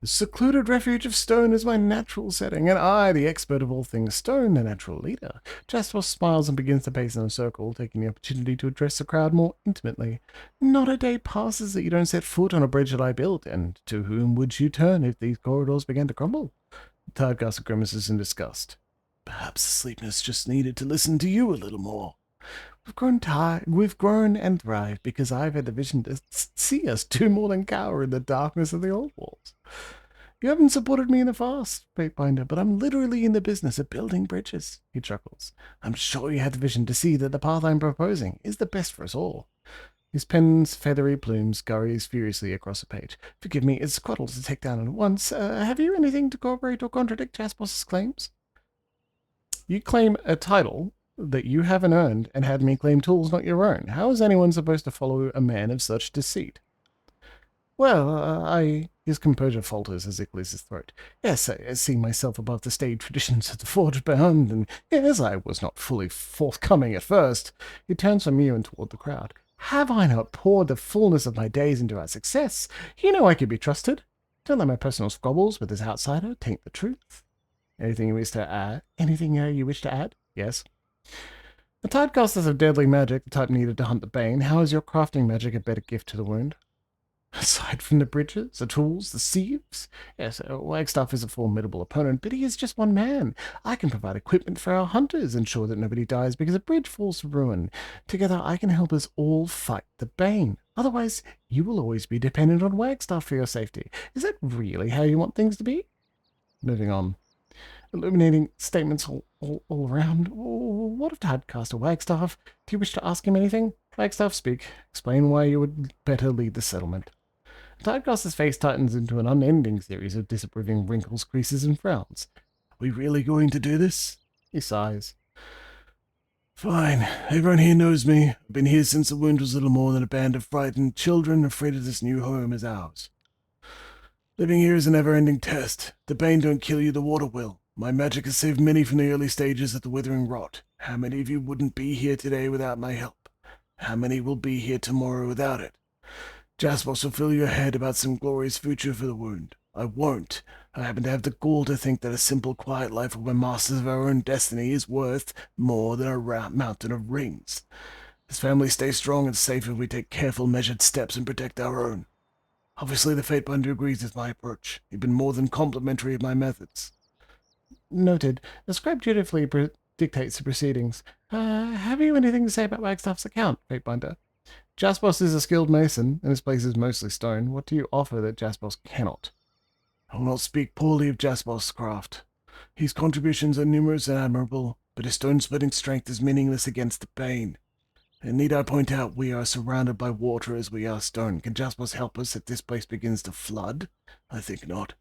A: The secluded refuge of stone is my natural setting, and I, the expert of all things stone, the natural leader. Jaspos smiles and begins to pace in a circle, taking the opportunity to address the crowd more intimately. Not a day passes that you don't set foot on a bridge that I built, and to whom would you turn if these corridors began to crumble? The tidecaster grimaces in disgust. Perhaps the sleepness just needed to listen to you a little more. We've grown and thrived because I've had the vision to see us do more than cower in the darkness of the old walls. You haven't supported me in the past, Fatebinder, but I'm literally in the business of building bridges, he chuckles. I'm sure you have the vision to see that the path I'm proposing is the best for us all. His pen's feathery plumes scurries furiously across the page. Forgive me, it's quite a lot to take down at once. Have you anything to corroborate or contradict Jaspos's claims? You claim a title that you haven't earned and had me claim tools not your own. How is anyone supposed to follow a man of such deceit? Well, his composure falters as he clears his throat. Yes, I see myself above the staid traditions of the forge bound, and yes, I was not fully forthcoming at first. He turns from you and toward the crowd. Have I not poured the fullness of my days into our success? You know I can be trusted. Don't let my personal squabbles with this outsider taint the truth. Anything you wish to add? Anything you wish to add? Yes. The Tide casters of deadly magic the type needed to hunt the Bane. How is your crafting magic a better gift to the wound? Aside from the bridges, the tools, the sieves? Yes, Wagstaff is a formidable opponent, but he is just one man. I can provide equipment for our hunters, ensure that nobody dies because a bridge falls to ruin. Together I can help us all fight the Bane. Otherwise, you will always be dependent on Wagstaff for your safety. Is that really how you want things to be? Moving on. Illuminating statements all around. What of Tidecaster Wagstaff? Do you wish to ask him anything? Wagstaff, speak. Explain why you would better lead the settlement. Tidecaster's face tightens into an unending series of disapproving wrinkles, creases, and frowns. Are we really going to do this? He sighs. Fine. Everyone here knows me. I've been here since the wound was little more than a band of frightened children afraid of this new home as ours. Living here is a never-ending test. The Bane don't kill you, the water will. My magic has saved many from the early stages of the withering rot. How many of you wouldn't be here today without my help? How many will be here tomorrow without it? Jaspos will fill your head about some glorious future for the wound. I won't. I happen to have the gall to think that a simple, quiet life where we're masters of our own destiny is worth more than a mountain of rings. This family stays strong and safe if we take careful, measured steps and protect our own. Obviously, the Fatebinder agrees with my approach. He's been more than complimentary of my methods. Noted. The scribe dutifully dictates the proceedings. Have you anything to say about Wagstaff's account, Fatebinder? Jaspos is a skilled mason, and his place is mostly stone. What do you offer that Jaspos cannot? I will not speak poorly of Jaspos' craft. His contributions are numerous and admirable, but his stone-splitting strength is meaningless against the Bane. And need I point out we are surrounded by water as we are stone. Can Jaspos help us if this place begins to flood? I think not.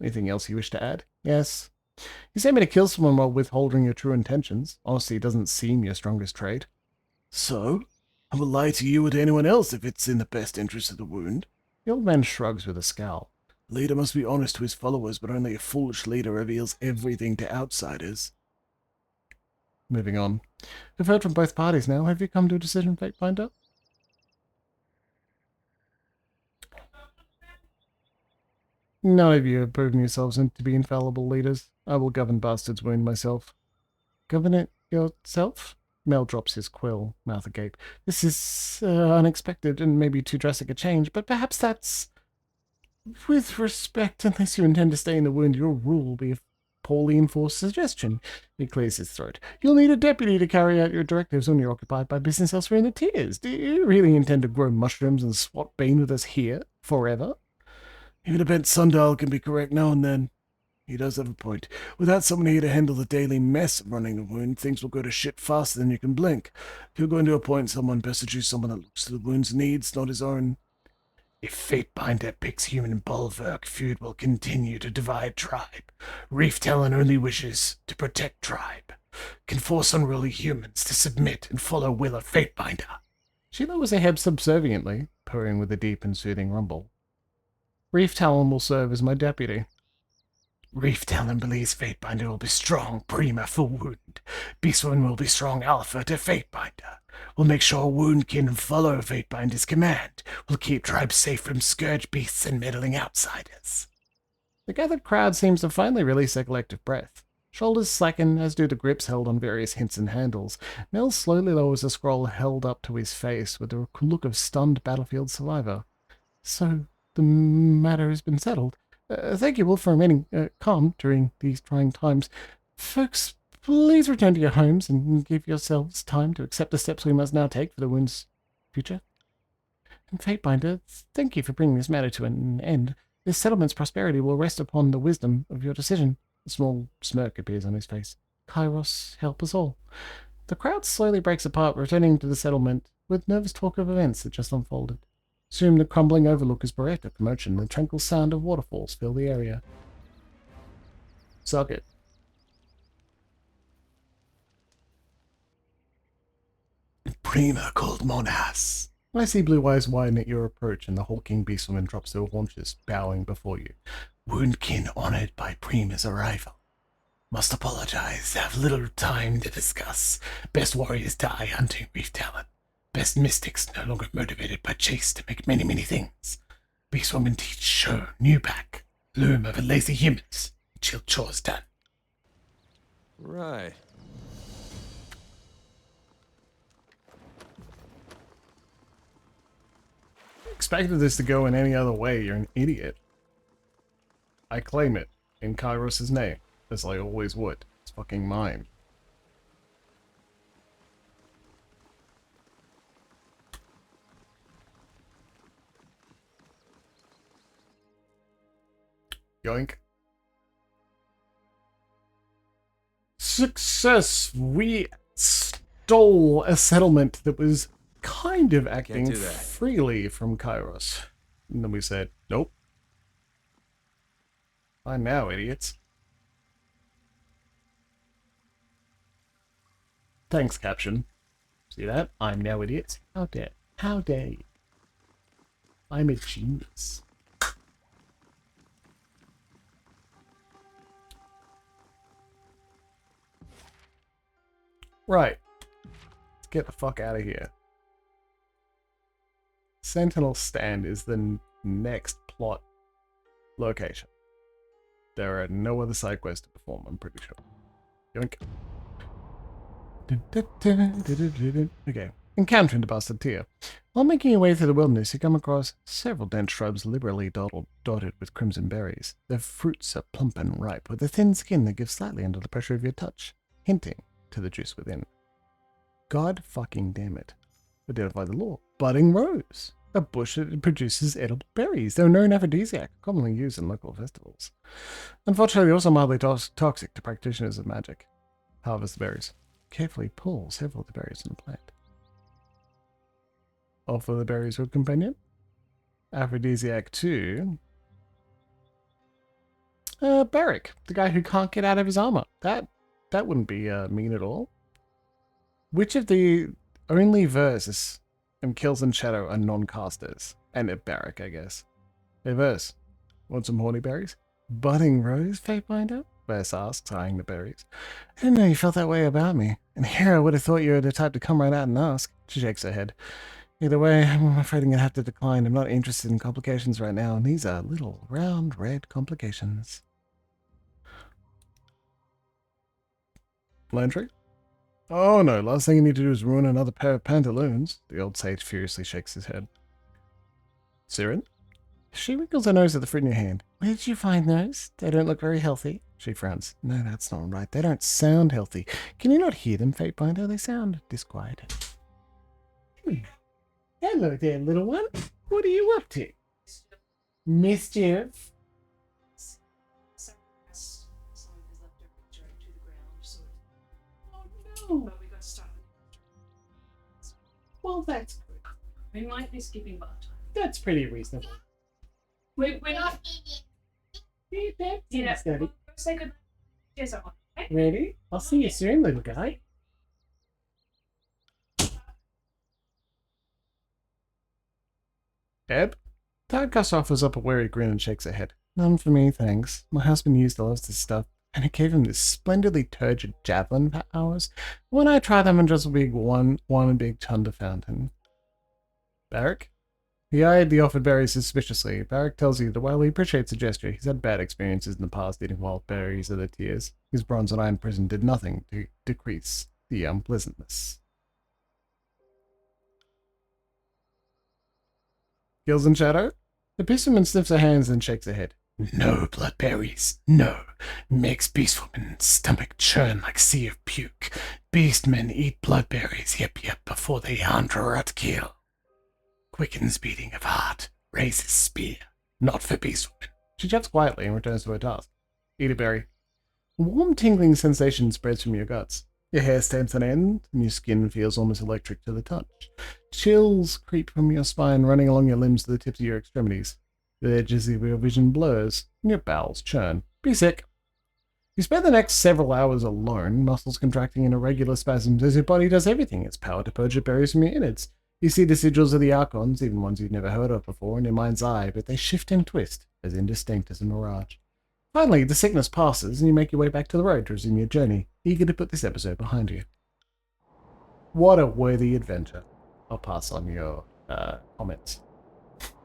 A: Anything else you wish to add? Yes. You sent me to kill someone while withholding your true intentions. Honesty doesn't seem your strongest trait. So? I will lie to you or to anyone else if it's in the best interest of the wound. The old man shrugs with a scowl. A leader must be honest to his followers, but only a foolish leader reveals everything to outsiders. Moving on. We've heard from both parties now. Have you come to a decision, Fatebinder? None of you have proven yourselves to be infallible leaders. I will govern Bastard's Wound myself. Govern it yourself? Mel drops his quill, mouth agape. This is unexpected and maybe too drastic a change, but perhaps that's... With respect, unless you intend to stay in the wound, your rule will be a poorly enforced suggestion. He clears his throat. You'll need a deputy to carry out your directives when you're occupied by business elsewhere in the tiers. Do you really intend to grow mushrooms and swat Bane with us here, forever? Even a bent sundial can be correct now and then. He does have a point. Without someone here to handle the daily mess of running the wound, things will go to shit faster than you can blink. If you're going to appoint someone, best to choose someone that looks to the wound's needs, not his own. If Fatebinder picks human bulwark, feud will continue to divide tribe. Reef Talon only wishes to protect tribe. Can force unruly humans to submit and follow will of Fatebinder. She lowers her head subserviently, purring with a deep and soothing rumble. Reef Talon will serve as my deputy. Reef Talon believes Fatebinder will be strong prima for wound. Beastwoman will be strong alpha to Fatebinder. We'll make sure Woundkin follow Fatebinder's command. We'll keep tribes safe from scourge beasts and meddling outsiders. The gathered crowd seems to finally release a collective breath. Shoulders slacken, as do the grips held on various hints and handles. Mel slowly lowers a scroll held up to his face with a look of stunned battlefield survivor. So, the matter has been settled. Thank you all for remaining calm during these trying times. Folks, please return to your homes and give yourselves time to accept the steps we must now take for the wound's future. And Fatebinder, thank you for bringing this matter to an end. This settlement's prosperity will rest upon the wisdom of your decision. A small smirk appears on his face. Kairos, help us all. The crowd slowly breaks apart, returning to the settlement with nervous talk of events that just unfolded. Soon the crumbling overlook is bereft of commotion, and the tranquil sound of waterfalls fill the area. Suck it. Prima called Monas. I see blue eyes widen at your approach, and the hulking beastwoman drops to her haunches, bowing before you. Woundkin honored by Prima's arrival. Must apologize, have little time to discuss. Best warriors die hunting Reef Talon. Best mystics no longer motivated by chase to make many, many things. Beastwoman teach show, new back. Loom over lazy humans. Chill chores done.
F: Right.
A: Expected this to go in any other way, you're an idiot. I claim it in Kairos' name, as I always would. It's fucking mine. Yoink. Success! We stole a settlement that was kind of acting
F: do that.
A: freely from Kairos. And then we said, nope. Fine now, idiots. Thanks, caption. See that? I'm now idiots. How dare. How dare you? I'm a genius. Right. Let's get the fuck out of here. Sentinel Stand is the next plot location. There are no other side quests to perform, I'm pretty sure. Yoink. Okay. Encountering the bastard Tear. While making your way through the wilderness, you come across several dense shrubs liberally dotted with crimson berries. Their fruits are plump and ripe, with a thin skin that gives slightly under the pressure of your touch, hinting to the juice within. God fucking damn it. Identify the law. Budding rose. A bush that produces edible berries. They're a known aphrodisiac, commonly used in local festivals. Unfortunately, also mildly toxic to practitioners of magic. Harvest the berries. Carefully pull several of the berries from the plant. Offer the berries to a companion. Aphrodisiac 2. Barrick, the guy who can't get out of his armor. That wouldn't be mean at all. Which of the only verses in Kills and Shadow are non-casters? And at Barrick, I guess. Hey, Verse, want some horny berries? Budding rose, Fatebinder? Verse asks, eyeing the berries. I didn't know you felt that way about me. And here I would have thought you were the type to come right out and ask. She shakes her head. Either way, I'm afraid I'm going to have to decline. I'm not interested in complications right now, and these are little, round, red complications. Landry? Oh no, last thing you need to do is ruin another pair of pantaloons. The old sage furiously shakes his head. Siren? She wrinkles her nose at the fruit in your hand. Where did you find those? They don't look very healthy. She frowns. No, that's not right. They don't sound healthy. Can you not hear them, Fatebinder? They sound disquieted. Hello there, little one. What are you up to? Mischief? Oh no. Well, that's good.
H: We might be skipping bath time.
A: That's pretty reasonable.
H: We're not.
A: Yeah,
H: We'll say good. Cheers, everyone. Okay?
A: Ready? I'll see you soon, little guy. Eb? Tidecuss offers up a wary grin and shakes her head. None for me, thanks. My husband used to love this stuff, and it gave him this splendidly turgid javelin powers. When I try them, I'm just a big one big chunder fountain. Barrick? He eyed the offered berries suspiciously. Barrick tells you that while he appreciates the gesture, he's had bad experiences in the past eating wild berries or their tears. His bronze and iron prison did nothing to decrease the unpleasantness. Kills and Shadow? The beastwoman sniffs her hands and shakes her head. No bloodberries. No. Makes beastwoman's stomach churn like sea of puke. Beastmen eat bloodberries, yep, before they hunter at kill. Quickens beating of heart. Raises spear. Not for beastwoman. She chats quietly and returns to her task. Eat a berry. A warm tingling sensation spreads from your guts. Your hair stands on end, and your skin feels almost electric to the touch. Chills creep from your spine, running along your limbs to the tips of your extremities. The edges of your vision blurs, and your bowels churn. Be sick. You spend the next several hours alone, muscles contracting in irregular spasms as your body does everything in its power to purge the berries from your innards. You see the sigils of the Archons, even ones you've never heard of before, in your mind's eye, but they shift and twist, as indistinct as a mirage. Finally, the sickness passes, and you make your way back to the road to resume your journey, eager to put this episode behind you. What a worthy adventure. I'll pass on your comments.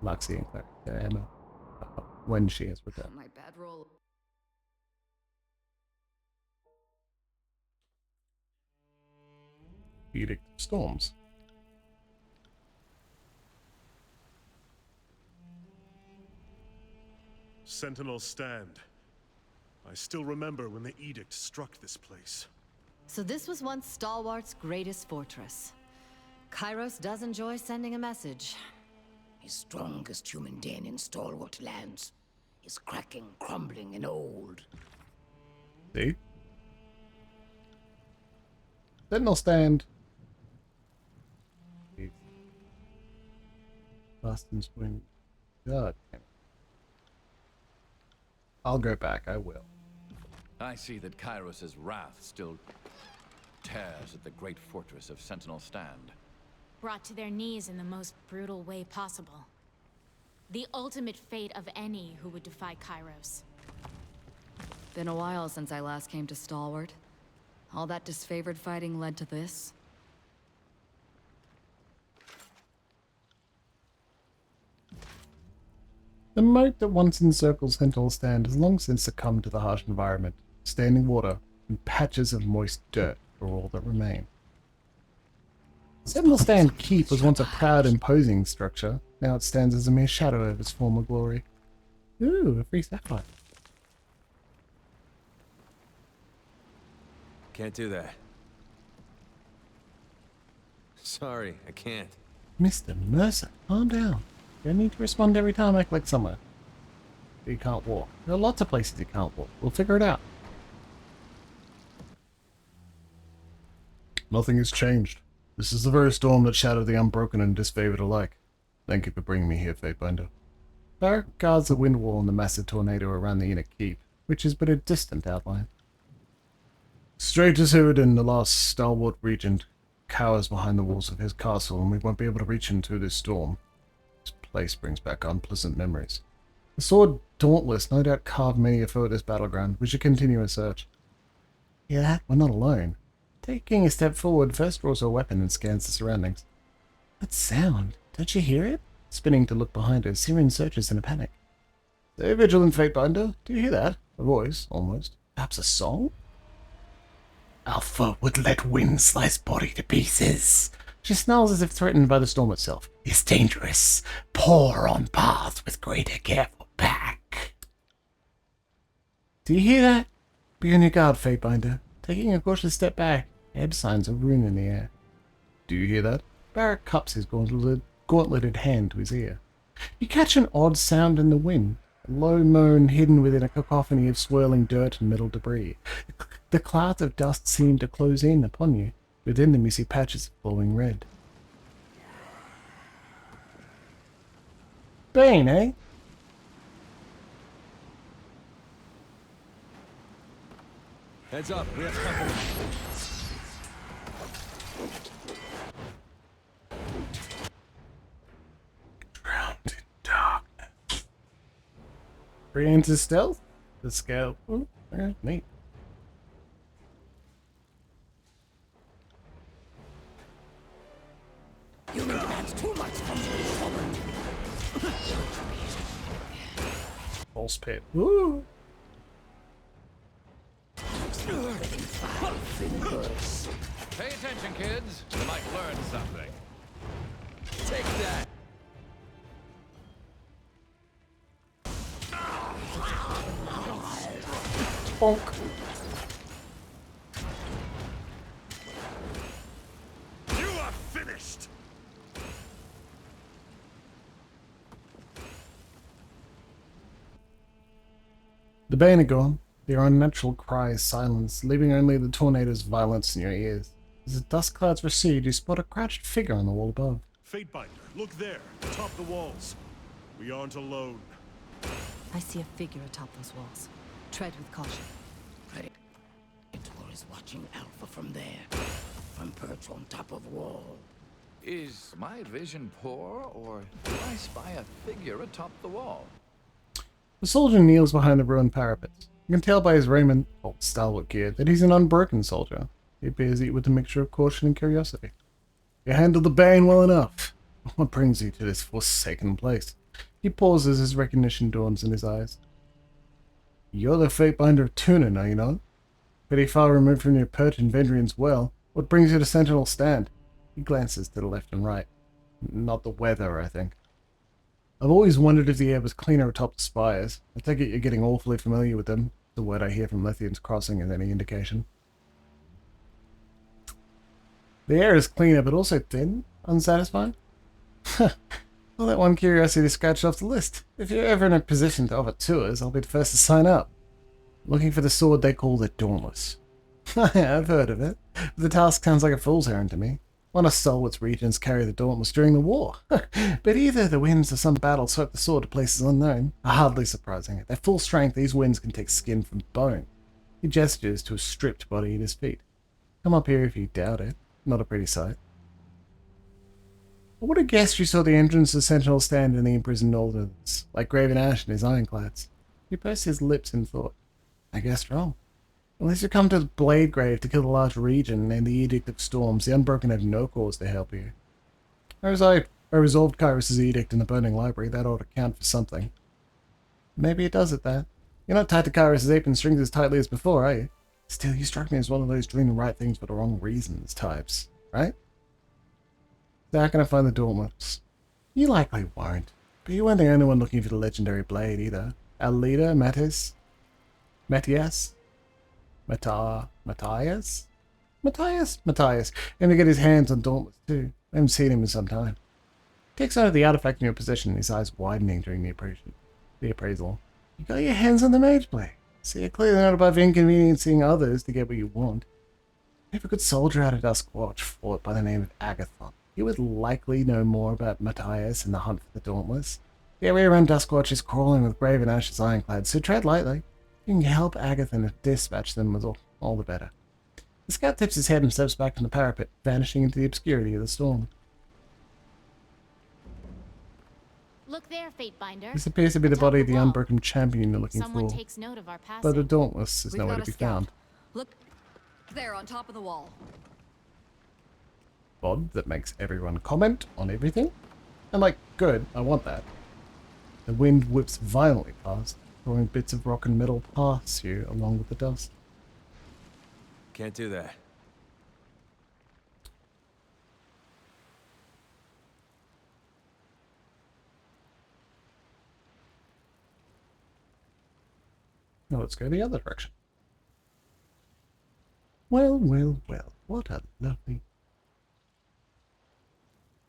A: like seeing Emma when she has returned.
C: My bad roll.
A: Edict of Storms.
G: Sentinels stand. I still remember when the edict struck this place.
C: So this was once Stalwart's greatest fortress. Kairos does enjoy sending a message.
D: His strongest human den in Stalwart lands is cracking, crumbling, and old.
A: See? Sentinel stand. Boston Spring. God damn it. I'll go back, I will.
B: I see that Kairos' wrath still tears at the great fortress of Sentinel Stand.
E: Brought to their knees in the most brutal way possible. The ultimate fate of any who would defy Kairos.
C: Been a while since I last came to Stalwart. All that disfavored fighting led to this.
A: The moat that once encircled Sentinel Stand has long since succumbed to the harsh environment. Standing water and patches of moist dirt are all that remain. Sentinel Stand Keep was once a proud, imposing structure. Now it stands as a mere shadow of its former glory. Ooh, a free sapphire.
F: Can't do that. Sorry, I can't.
A: Mr. Mercer, calm down. You don't need to respond every time I click somewhere. You can't walk. There are lots of places you can't walk. We'll figure it out. Nothing has changed. This is the very storm that shattered the unbroken and disfavored alike. Thank you for bringing me here, Fatebinder. Barrack guards the wind wall and the massive tornado around the inner keep, which is but a distant outline. Straight as Huradan, the last stalwart regent, cowers behind the walls of his castle, and we won't be able to reach him through this storm. This place brings back unpleasant memories. The sword Dauntless no doubt carved many a foe at this battleground. We should continue our search. Yeah, we're not alone. Taking a step forward, first draws her weapon and scans the surroundings. That sound, don't you hear it? Spinning to look behind her, Siren searches in a panic. Stay vigilant, Fatebinder. Do you hear that? A voice, almost. Perhaps a song? Alpha would let wind slice body to pieces. She snarls as if threatened by the storm itself. It's dangerous. Pour on path with greater care for back. Do you hear that? Be on your guard, Fatebinder. Taking a cautious step back, ebb signs of ruin in the air. Do you hear that? Barrack cups his gauntleted hand to his ear. You catch an odd sound in the wind, a low moan hidden within a cacophony of swirling dirt and metal debris. The clouds of dust seem to close in upon you. Within them you see patches of glowing red. Bane, eh?
F: Heads up, we have company.
A: Drowned in darkness. Re-enter stealth? The scale. Ooh, okay, neat.
D: Human demands too much from you,
A: False pit. Woo!
B: Pay attention, kids. You might learn something.
F: Take that!
A: Bonk.
G: You are finished!
A: The Bane are gone. Their unnatural cries silence, leaving only the tornado's violence in your ears. As the dust clouds recede, you spot a crouched figure on the wall above.
G: Fatebinder, look there, atop the walls. We aren't alone.
C: I see a figure atop those walls. Tread with caution.
D: Predator is watching Alpha from there, from perch on top of wall.
B: Is my vision poor, or do I spy a figure atop the wall?
A: The soldier kneels behind the ruined parapets. You can tell by his raiment, old stalwart gear, that he's an unbroken soldier. He appears with a mixture of caution and curiosity. You handled the Bane well enough. What brings you to this forsaken place? He pauses as recognition dawns in his eyes. You're the Fatebinder of Tunin, are you not? Pretty far removed from your perch in Vendrian's well. What brings you to Sentinel Stand? He glances to the left and right. Not the weather, I think. I've always wondered if the air was cleaner atop the spires. I take it you're getting awfully familiar with them. The word I hear from Lithian's Crossing is any indication. The air is cleaner, but also thin, unsatisfying. Well, that one curiosity scratched off the list. If you're ever in a position to offer tours, I'll be the first to sign up. Looking for the sword they call the Dauntless. I've heard of it, but the task sounds like a fool's errand to me. One of Stalwart's regions carried the Dauntless during the war. But either the winds of some battle swept the sword to places unknown. Hardly surprising. At their full strength, these winds can take skin from bone. He gestures to a stripped body at his feet. Come up here if you doubt it. Not a pretty sight. I would have guessed you saw the entrance to Sentinel Stand in the imprisoned Northerners, like Graven Ash and his ironclads. He pursed his lips in thought. I guessed wrong. Unless you come to the Blade Grave to kill the large region and the Edict of Storms, the Unbroken have no cause to help you. I resolved Kyrus' edict in the Burning Library. That ought to count for something. Maybe it does at that. You're not tied to Kyrus' apron strings as tightly as before, are you? Still, you struck me as one of those doing the right things for the wrong reasons types, right? So how can I find the Dauntless? You likely won't, but you weren't the only one looking for the legendary blade either. Our leader, Matthias? Matthias, and to get his hands on Dauntless too. I haven't seen him in some time. He takes out of the artifact in your possession, his eyes widening during the appraisal. You got your hands on the Mage Blade, so you're clearly not above inconveniencing others to get what you want. If a good soldier out of Duskwatch fought by the name of Agathon, he would likely know more about Matthias and the hunt for the Dauntless. The area around Duskwatch is crawling with Graven Ash's ironclads, so tread lightly. You can help Agathon dispatch them with all the better. The scout tips his head and steps back from the parapet, vanishing into the obscurity of the storm.
E: Look there, Fatebinder.
A: This appears to be the body of the Unbroken champion you're looking
E: Someone
A: for,
E: takes note of our passing.
A: but the Dauntless is
C: We've
A: nowhere
C: got
A: to
C: a
A: be
C: scout.
A: found.
C: Look there on top of the wall.
A: Bod that makes everyone comment on everything. And like, good, I want that. The wind whips violently past, throwing bits of rock and metal past you along with the dust.
F: Can't do that.
A: Now let's go the other direction. Well, well, well, what a lovely...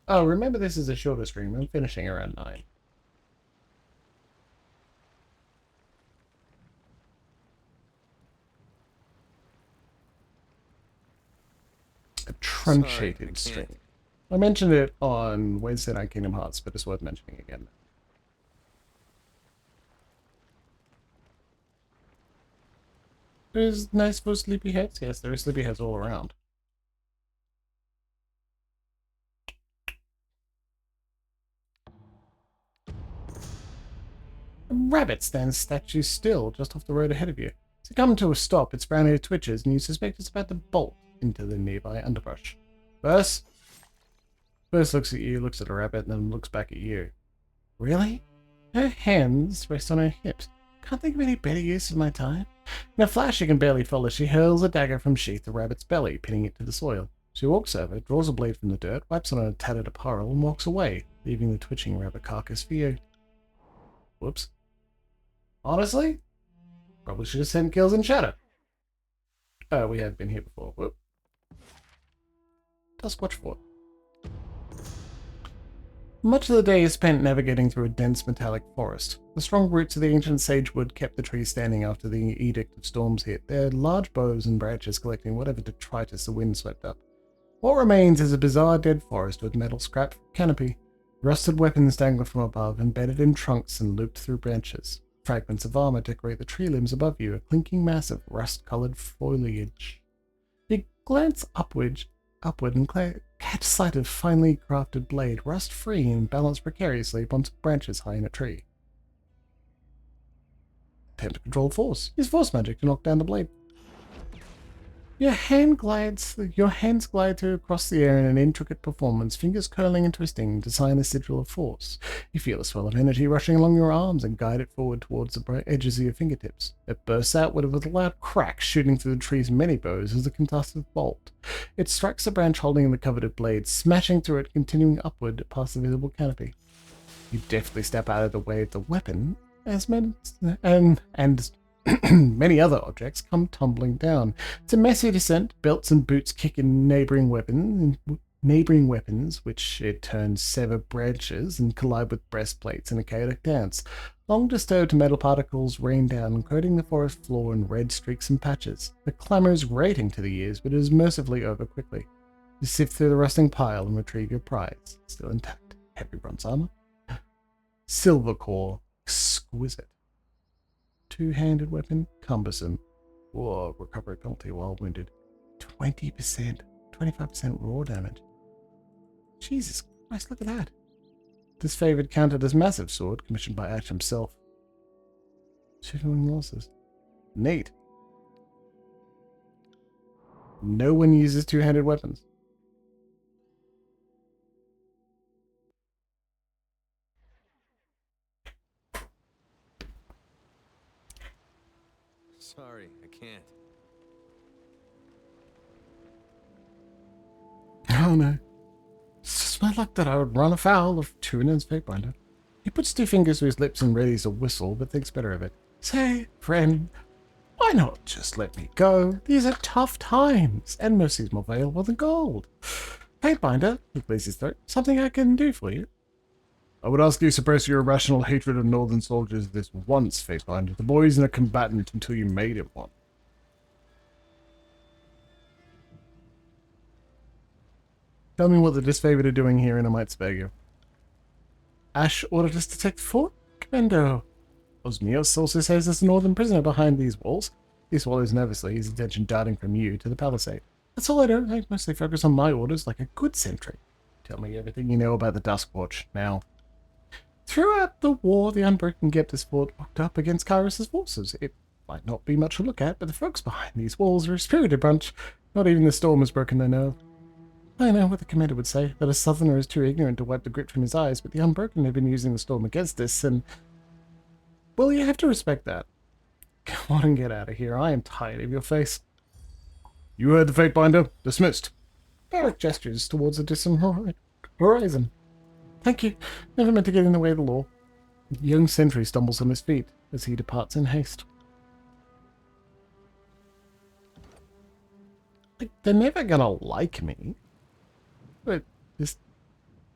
A: Oh, remember this is a shorter stream. I'm finishing around 9. A truncated stream. I mentioned it on Wednesday Night Kingdom Hearts, but it's worth mentioning again. There's nice for sleepyheads. Yes, there are sleepyheads all around. A rabbit stands statue still just off the road ahead of you. As you come to a stop, its brown ear twitches and you suspect it's about to bolt into the nearby underbrush. First looks at you, looks at the rabbit, and then looks back at you. Really? Her hands rest on her hips. Can't think of any better use of my time. In a flash you can barely follow, she hurls a dagger from sheath the rabbit's belly, pinning it to the soil. She walks over, draws a blade from the dirt, wipes it on a tattered apparel, and walks away, leaving the twitching rabbit carcass for you. Whoops. Honestly? Probably should have sent kills in shadow. Oh, we have been here before. Whoop. Duskwatch Fort. Much of the day is spent navigating through a dense metallic forest. The strong roots of the ancient sagewood kept the trees standing after the Edict of Storms hit, their large boughs and branches collecting whatever detritus the wind swept up. What remains is a bizarre dead forest with metal scrap canopy, rusted weapons dangling from above, embedded in trunks and looped through branches. Fragments of armor decorate the tree limbs above you, a clinking mass of rust-colored foliage. You glance upward and catch sight of finely crafted blade, rust-free and balanced precariously upon branches high in a tree. Attempt to control force. Use force magic to knock down the blade. Your hands glide through across the air in an intricate performance, fingers curling and twisting to sign a sigil of force. You feel a swell of energy rushing along your arms and guide it forward towards the bright edges of your fingertips. It bursts outward with a loud crack, shooting through the tree's many bows as a concussive bolt. It strikes the branch holding the coveted blade, smashing through it, continuing upward past the visible canopy. You deftly step out of the way of the weapon, as many many other objects come tumbling down. It's a messy descent. Belts and boots kick in neighboring weapons, which in turn sever branches and collide with breastplates in a chaotic dance. Long disturbed metal particles rain down, coating the forest floor in red streaks and patches. The clamour is grating to the ears, but it is mercifully over quickly. You sift through the rusting pile and retrieve your prize, still intact. Heavy bronze armor, silver core, exquisite. Two-handed weapon, cumbersome. Whoa, recovery penalty while wounded. 20%, 25% raw damage. Jesus Christ, look at that. Disfavored counted as massive sword, commissioned by Ash himself. Shivering losses. Neat. No one uses two-handed weapons.
F: Sorry, I can't.
A: Oh no. It's just my luck that I would run afoul of Turin's Fatebinder. He puts two fingers to his lips and readies a whistle, but thinks better of it. Say, friend, why not just let me go? These are tough times, and mercy's more valuable than gold. Fatebinder, he clears his throat, something I can do for you. I would ask you to suppress your irrational hatred of northern soldiers this once, Fatebinder. The boy isn't a combatant until you made him one. Tell me what the disfavored are doing here and I might spare you. Ash ordered us to take the fort? Commando. Osmios also says there's a northern prisoner behind these walls. He swallows nervously, his attention darting from you to the palisade. That's all I do. I mostly focus on my orders like a good sentry. Tell me everything you know about the Dusk Watch, now. Throughout the war, the Unbroken kept this fort locked up against Kairos' forces. It might not be much to look at, but the folks behind these walls are a spirited bunch. Not even the storm has broken their nerve. I know what the commander would say, that a southerner is too ignorant to wipe the grit from his eyes, but the Unbroken have been using the storm against us, and... well, you have to respect that. Come on and get out of here. I am tired of your face. You heard the Fatebinder. Dismissed. Barrack gestures towards the distant horizon. Thank you. Never meant to get in the way of the law. The young sentry stumbles on his feet as he departs in haste. Like, they're never gonna like me. But this...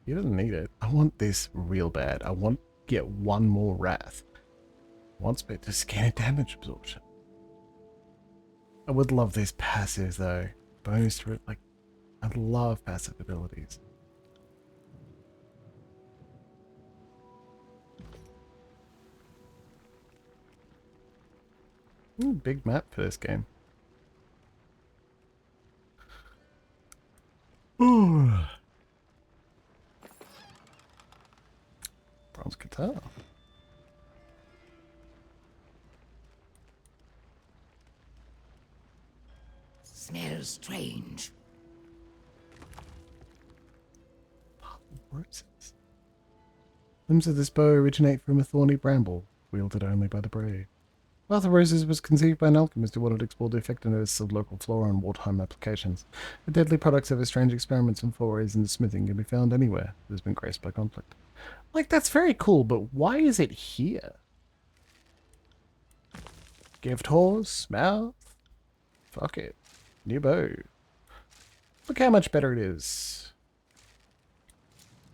A: he doesn't need it. I want this real bad. I want to get one more wrath. Once bit to scan damage absorption. I would love this passive though. Bonus to it, like, I love passive abilities. Big map for this game. Ooh. Bronze guitar.
D: Smells strange.
A: Roses. Limbs of this bow originate from a thorny bramble, wielded only by the brave. While the Roses was conceived by an alchemist who wanted to explore the effectiveness of local flora in wartime applications. The deadly products of his strange experiments and forays into smithing can be found anywhere that has been graced by conflict. Like, that's very cool, but why is it here? Gift horse, mouth. Fuck it. New bow. Look how much better it is.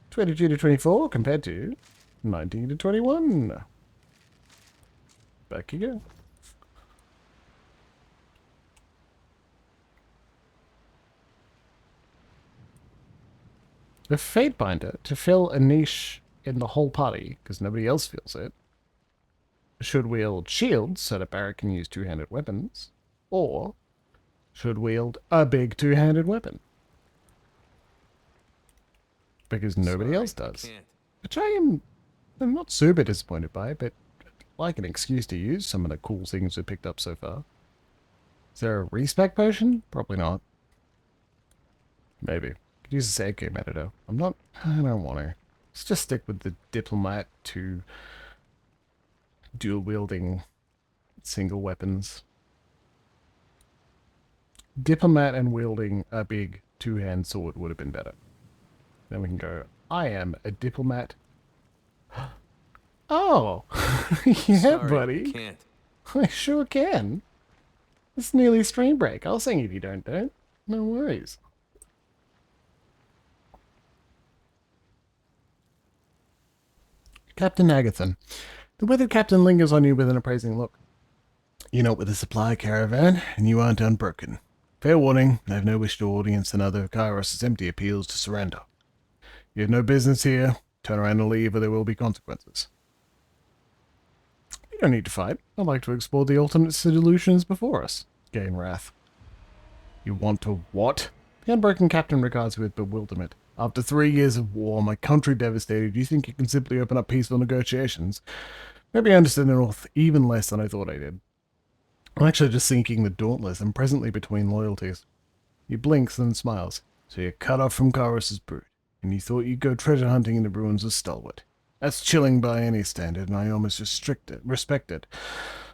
A: 22 to 24 compared to 19 to 21. Back you go. The Fatebinder, to fill a niche in the whole party, because nobody else feels it, should wield shields so that Barrack can use two-handed weapons, or should wield a big two-handed weapon. Because nobody else does. Which I'm not super disappointed by, but like an excuse to use some of the cool things we picked up so far. Is there a respec potion? Probably not. Maybe. Could use a save game editor. I don't want to. Let's just stick with the diplomat to dual wielding single weapons. Diplomat and wielding a big two-hand sword would have been better. Then we can go, I am a diplomat. Oh! Yeah,
F: Sorry,
A: buddy.
F: Can't.
A: I sure can. It's nearly stream break. I'll sing if you don't. No worries. Captain Agathon. The weathered captain lingers on you with an appraising look. You're not with a supply caravan, and you aren't unbroken. Fair warning, I have no wish to audience another of Kairos' empty appeals to surrender. You have no business here. Turn around and leave, or there will be consequences. You don't need to fight. I'd like to explore the alternate solutions before us. Gain wrath. You want to what? The unbroken captain regards you with bewilderment. After 3 years of war, my country devastated, you think you can simply open up peaceful negotiations? Maybe I understand the North even less than I thought I did. I'm actually just sinking the Dauntless and presently between loyalties. He blinks and smiles. So you're cut off from Karos' brood, and you thought you'd go treasure hunting in the ruins of Stalwart. That's chilling by any standard, and I almost respect it.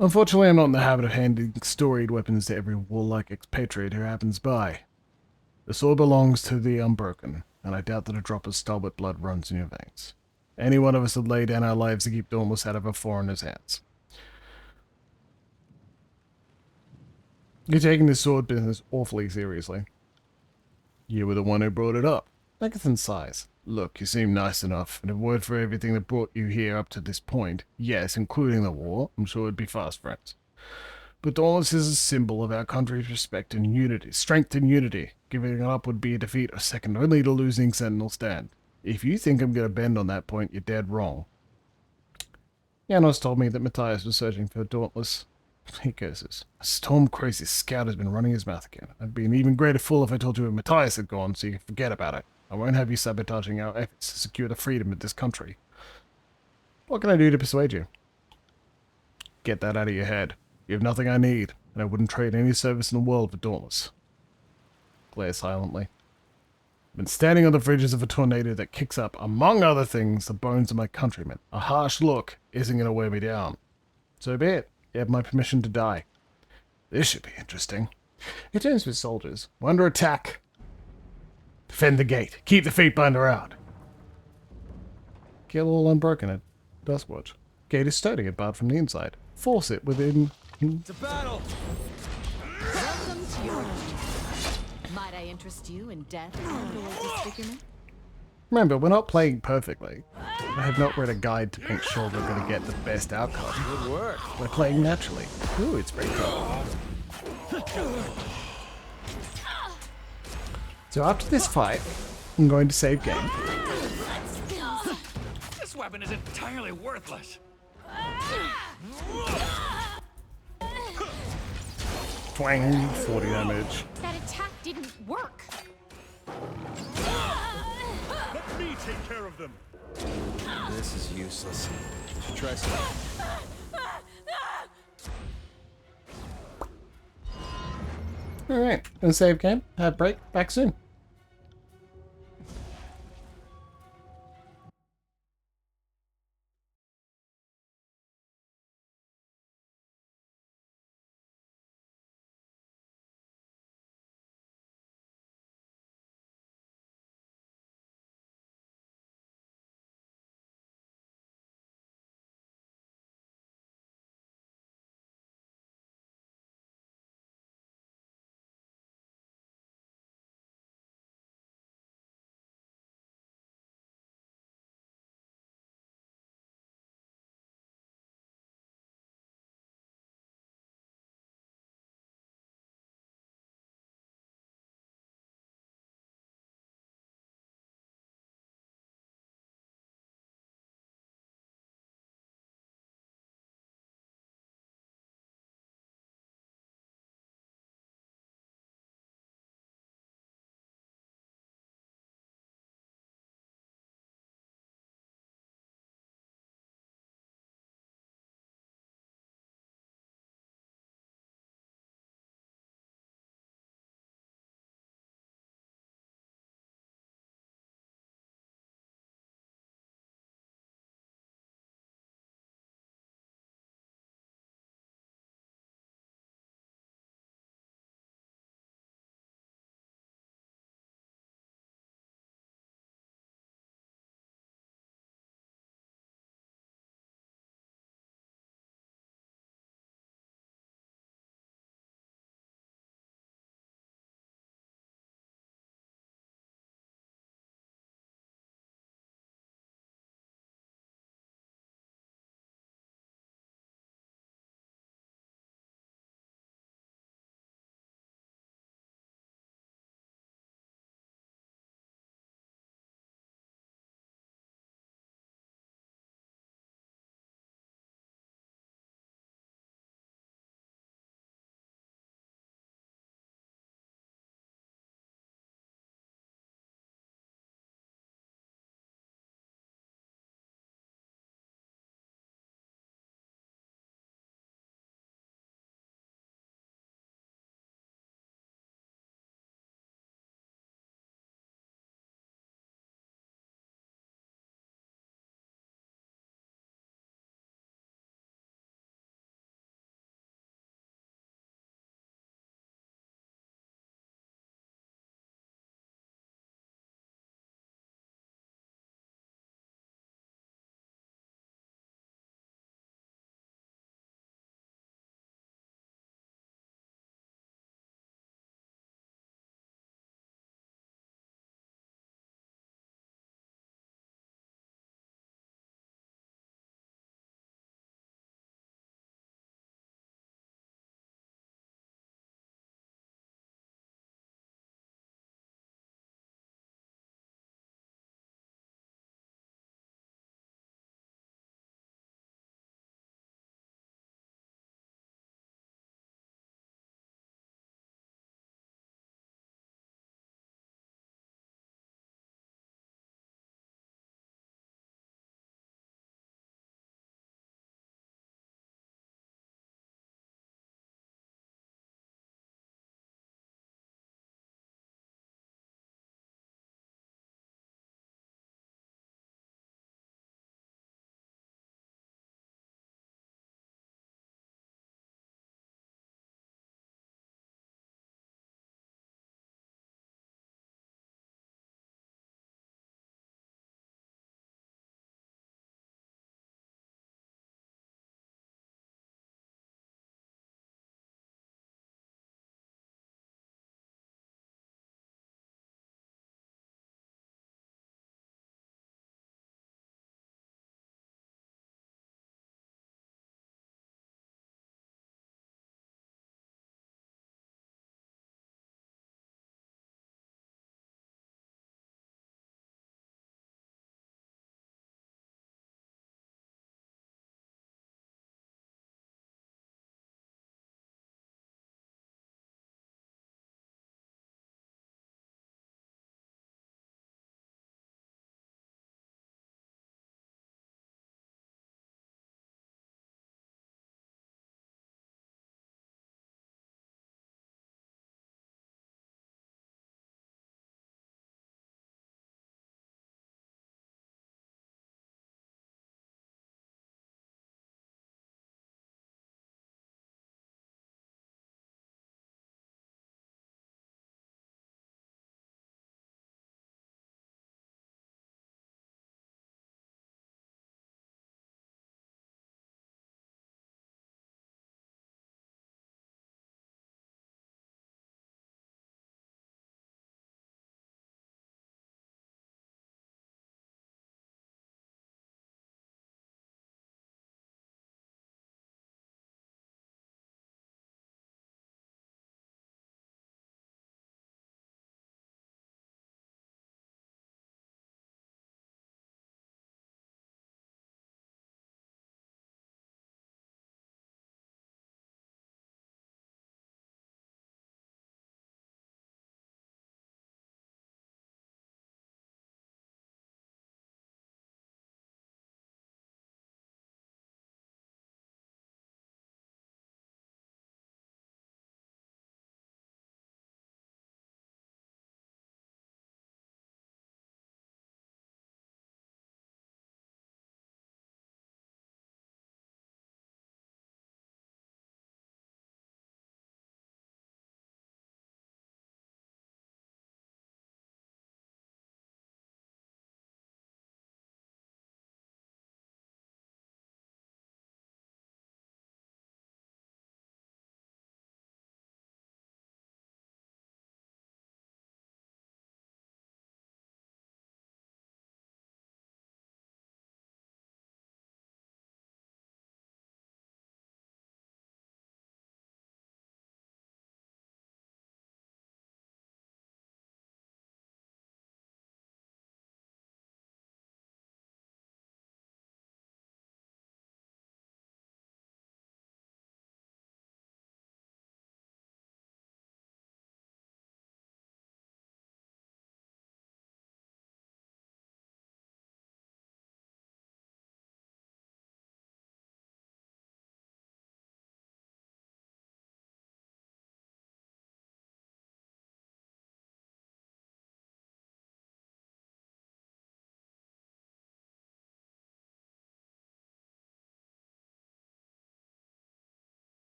A: Unfortunately, I'm not in the habit of handing storied weapons to every warlike expatriate who happens by. The sword belongs to the Unbroken, and I doubt that a drop of Stalwart blood runs in your veins. Any one of us would lay down our lives to keep Dauntless out of a foreigner's hands. You're taking this sword business awfully seriously. You were the one who brought it up. Agathon sighs. Look, you seem nice enough, and if it weren't for everything that brought you here up to this point, yes, including the war, I'm sure it'd be fast friends. But Dauntless is a symbol of our country's respect and unity, strength and unity. Giving it up would be a defeat second only to losing Sentinel Stand. If you think I'm going to bend on that point, you're dead wrong. Janos told me that Matthias was searching for Dauntless. He curses. A storm-crazy scout has been running his mouth again. I'd be an even greater fool if I told you where Matthias had gone, so you can forget about it. I won't have you sabotaging our efforts to secure the freedom of this country. What can I do to persuade you? Get that out of your head. You have nothing I need, and I wouldn't trade any service in the world for Dauntless. Glares silently. I've been standing on the fringes of a tornado that kicks up, among other things, the bones of my countrymen. A harsh look isn't going to wear me down. So be it. You have my permission to die. This should be interesting. He turns to his soldiers. We're under attack. Defend the gate. Keep the Feetbinder out. Kill all unbroken at Dustwatch. Gate is sturdy and barred from the inside. Force it within...
F: It's a battle!
C: Welcome to your own. Might I interest you in death or disfigurement?
A: Remember, we're not playing perfectly. I have not read a guide to make sure we're going to get the best outcome.
F: Good work.
A: We're playing naturally. Ooh, it's pretty cool. So after this fight, I'm going to save game.
B: This weapon is entirely worthless.
A: Twang, 40 damage.
E: That attack didn't work.
G: Let me take care of them.
F: This is useless. Should try some.
A: Alright, gonna save game, have a break, back soon.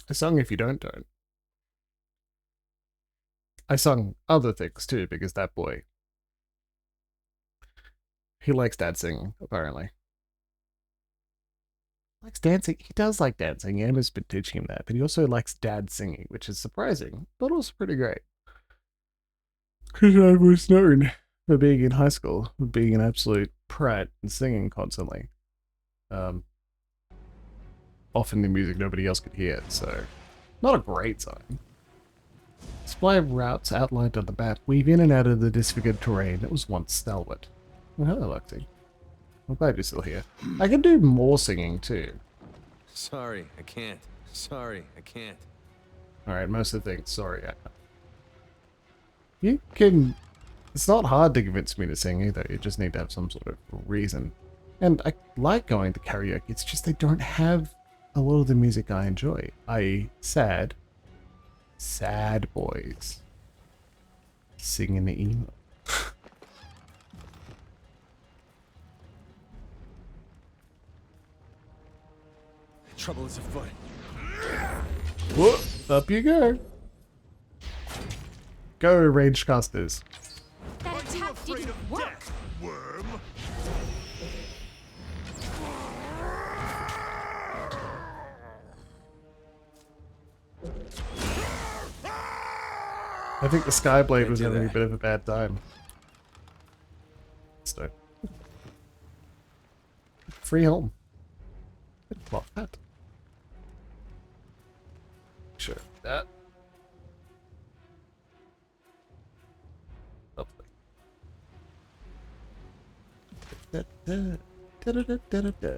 A: I sung If You Don't. I sung other things too, because that boy, he likes dad singing, apparently. Likes dancing. He does like dancing. Emma's been teaching him that, but he also likes dad singing, which is surprising, but also pretty great. Because I was known for being in high school, for being an absolute prat and singing constantly. Often the music nobody else could hear, so not a great sign. Display of routes outlined on the map weave in and out of the disfigured terrain that was once Stalwart. Oh, hello, Luxie. I'm glad you're still here. I can do more singing too.
F: Sorry, I can't. Sorry, I can't.
A: Alright, most of the things, sorry. You can... It's not hard to convince me to sing either, you just need to have some sort of reason. And I like going to karaoke, it's just they don't have a lot of the music I enjoy. I.e. sad boys singing the emo.
F: Trouble is afoot.
A: Whoop, up you go. Go, ranged casters.
E: That attack didn't work.
G: Worm.
A: I think the Skyblade was
F: do
A: having a
F: that.
A: bit of a bad time. So. Free home. Well, that. Sure. That. Lovely. Da, da, da, da, da, da, da, da.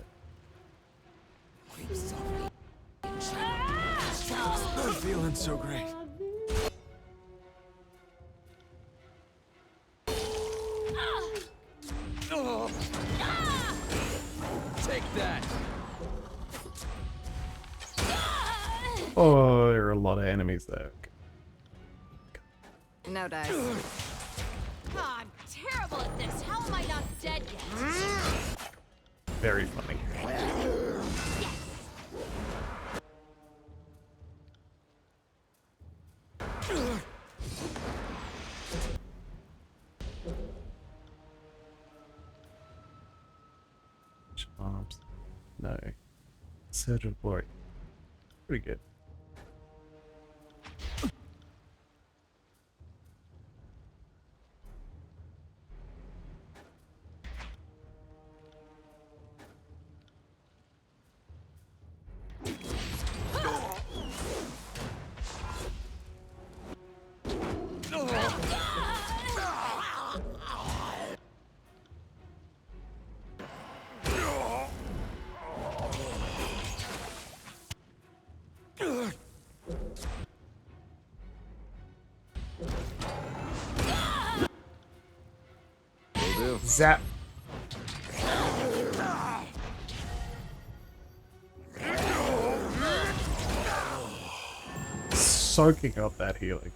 F: I'm feeling so great. Oh. Take that.
A: Oh, there are a lot of enemies there.
C: No dice.
E: Oh, I'm terrible at this. How am I not dead yet?
A: Very funny. Charms. No. Surge of Glory. Pretty good.
F: Will do.
A: Zap. Soaking up that healing.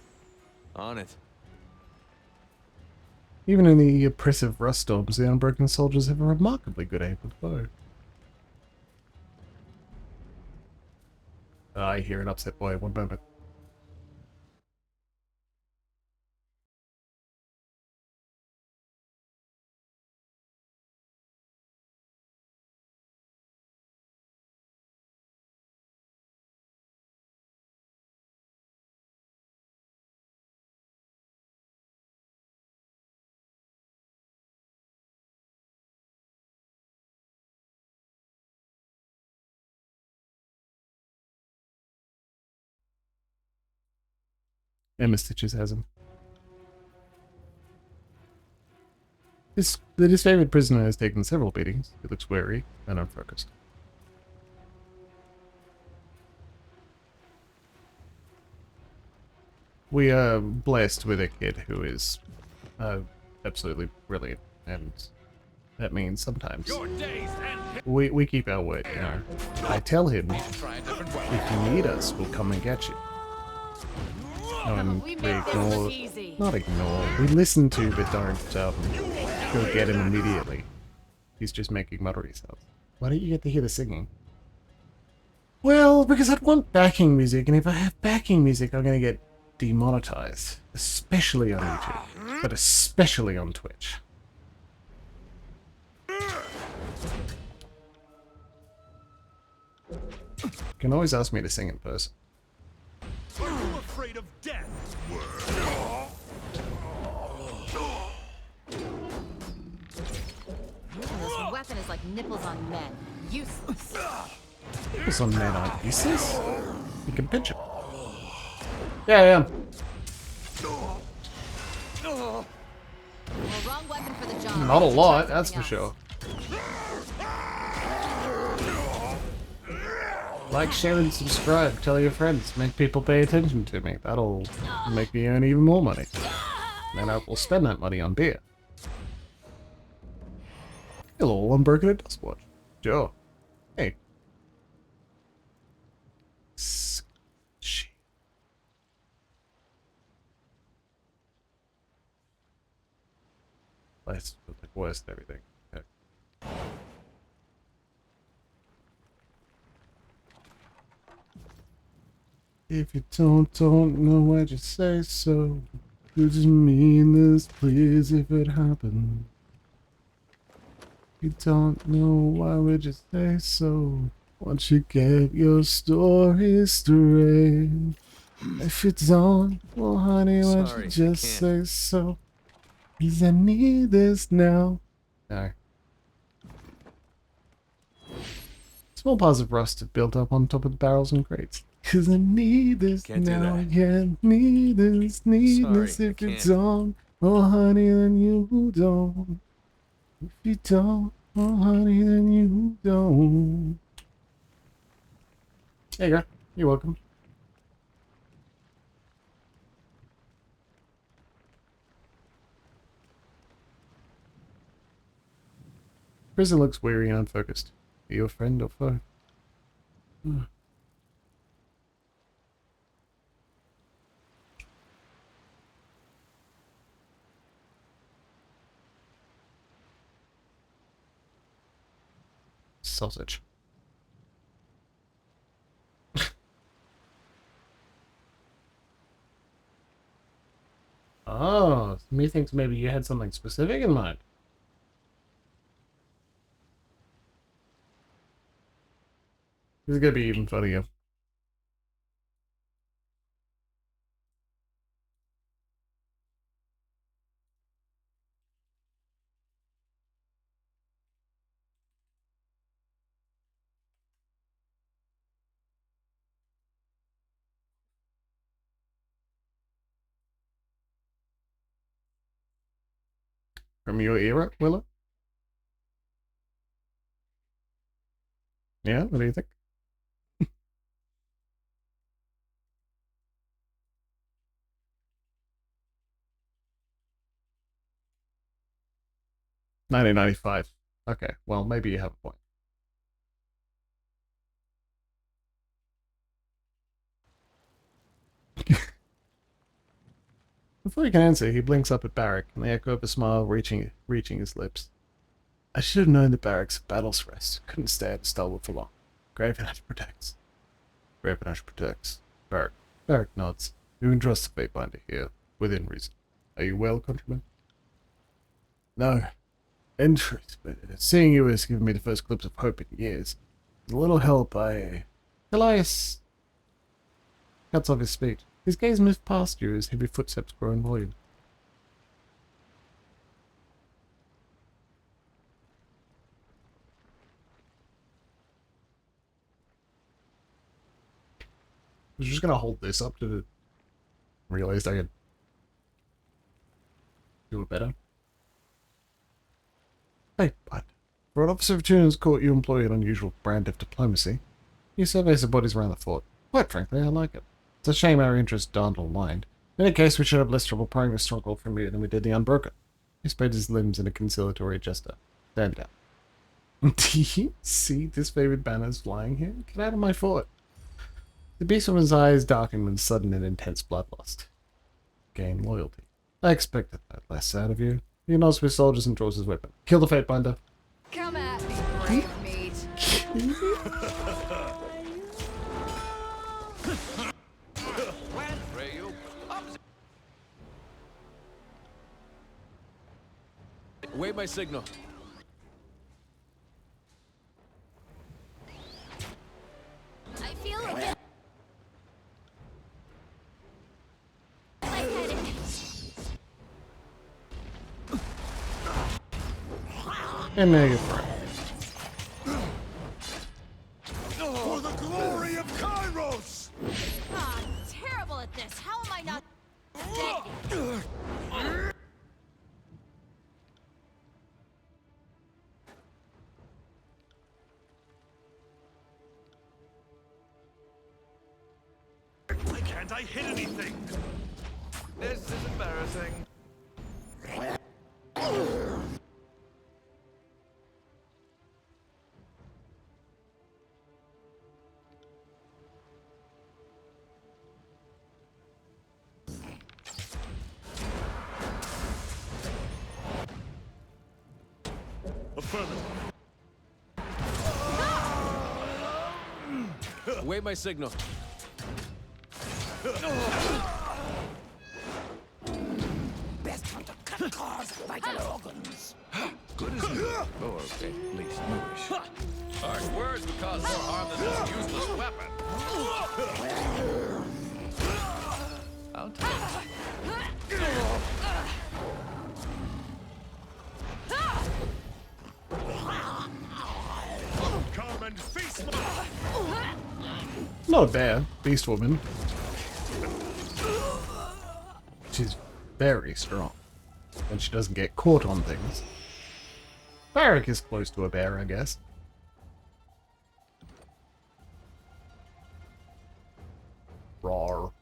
F: On it.
A: Even in the oppressive rust storms, the unbroken soldiers have a remarkably good aim with bow. I hear an upset boy. One moment. Emma Stitches has him. The disfavored prisoner has taken several beatings. He looks wary and unfocused. We are blessed with a kid who is absolutely brilliant, and that means sometimes
B: Your days end here.
A: we keep our word, you know. I tell him,
B: Try a different way.
A: if you need us, we'll come and get you. And we ignore, not ignore, we listen to but don't go get him immediately. He's just making muttery sounds. Why don't you get to hear the singing? Well, because I'd want backing music, and if I have backing music, I'm going to get demonetized. Especially on YouTube, but especially on Twitch. You can always ask me to sing in person.
G: Are you afraid of death?
C: This weapon is like nipples on men. Useless.
A: Nipples on men aren't useless. You can pinch it. Yeah, I am.
C: Well, wrong weapon for the job.
A: Not a lot,
C: Try
A: that's for
C: something
A: sure. Like, share, and subscribe. Tell your friends. Make people pay attention to me. That'll make me earn even more money. Then I will spend that money on beer. Hello, I'm Broken at Dustwatch. Sure. Hey. That's the worst everything. Okay. If you don't know why'd you say so? You just mean this, please, if it happened. You don't know why would you say so? Once you get your story straight. If you don't, well honey, why'd
F: Sorry,
A: you
F: I
A: just say
F: can't.
A: so? Cause I need this now. No. Small piles of rust have built up on top of the barrels and crates. Cause I need this
F: Can't do
A: now,
F: that.
A: yeah, need this
F: Sorry, I
A: if you
F: can't.
A: don't, oh honey, then you don't. If you don't, oh honey, then you don't. There you go. You're welcome. Prison looks weary and unfocused. Are you a friend or foe? Hmm. 'Sausage. Oh, methinks maybe you had something specific in mind. This is gonna be even funnier. From your era, Willow? Yeah, what do you think? 1995. Okay, well, maybe you have a point. Before he can answer, he blinks up at Barrack, and the echo of a smile reaching his lips. I should have known the barracks of Battle's Rest couldn't stay at Stalwart for long. Gravenage protects. Gravenage protects. Barrack nods. You can trust the Fatebinder here, within reason. Are you well, countryman? No. In truth, but seeing you has given me the first glimpse of hope in years. With a little help, Elias cuts off his speech. His gaze moves past you as heavy footsteps grow in volume. I was just gonna hold this up to realize I could do it better. Hey, bud. For an officer of Tune's court, you employ an unusual brand of diplomacy. You survey the bodies around the fort. Quite frankly, I like it. It's a shame our interests aren't aligned. In any case, we should have less trouble prying the stronghold from you than we did the Unbroken. He spread his limbs in a conciliatory gesture. Stand down. Do you see disfavored banners flying here? Get out of my fort. The beast from his eyes darkened with sudden and intense bloodlust. Gain loyalty. I expected that less out of you. He nods with soldiers and draws his weapon. Kill the Fatebinder.
C: Come at me, brave meat.
F: Await my signal.
E: I feel a bit lightheaded.
A: And there you go.
G: For the glory of Kairos!
E: Ah, I'm terrible at this. How am I not dead?
G: Why can't I hit anything?
B: This is embarrassing.
G: Affirmative.
F: Await my signal.
D: Best time to cut cars vital organs.
B: Good as new. Or at least newish. Harsh words would cause more harm than this useless weapon. I'll take it.
G: Come and face my...
A: Not bad, Beast Woman. She's very strong. And she doesn't get caught on things. Barrack is close to a bear, I guess. Rawr.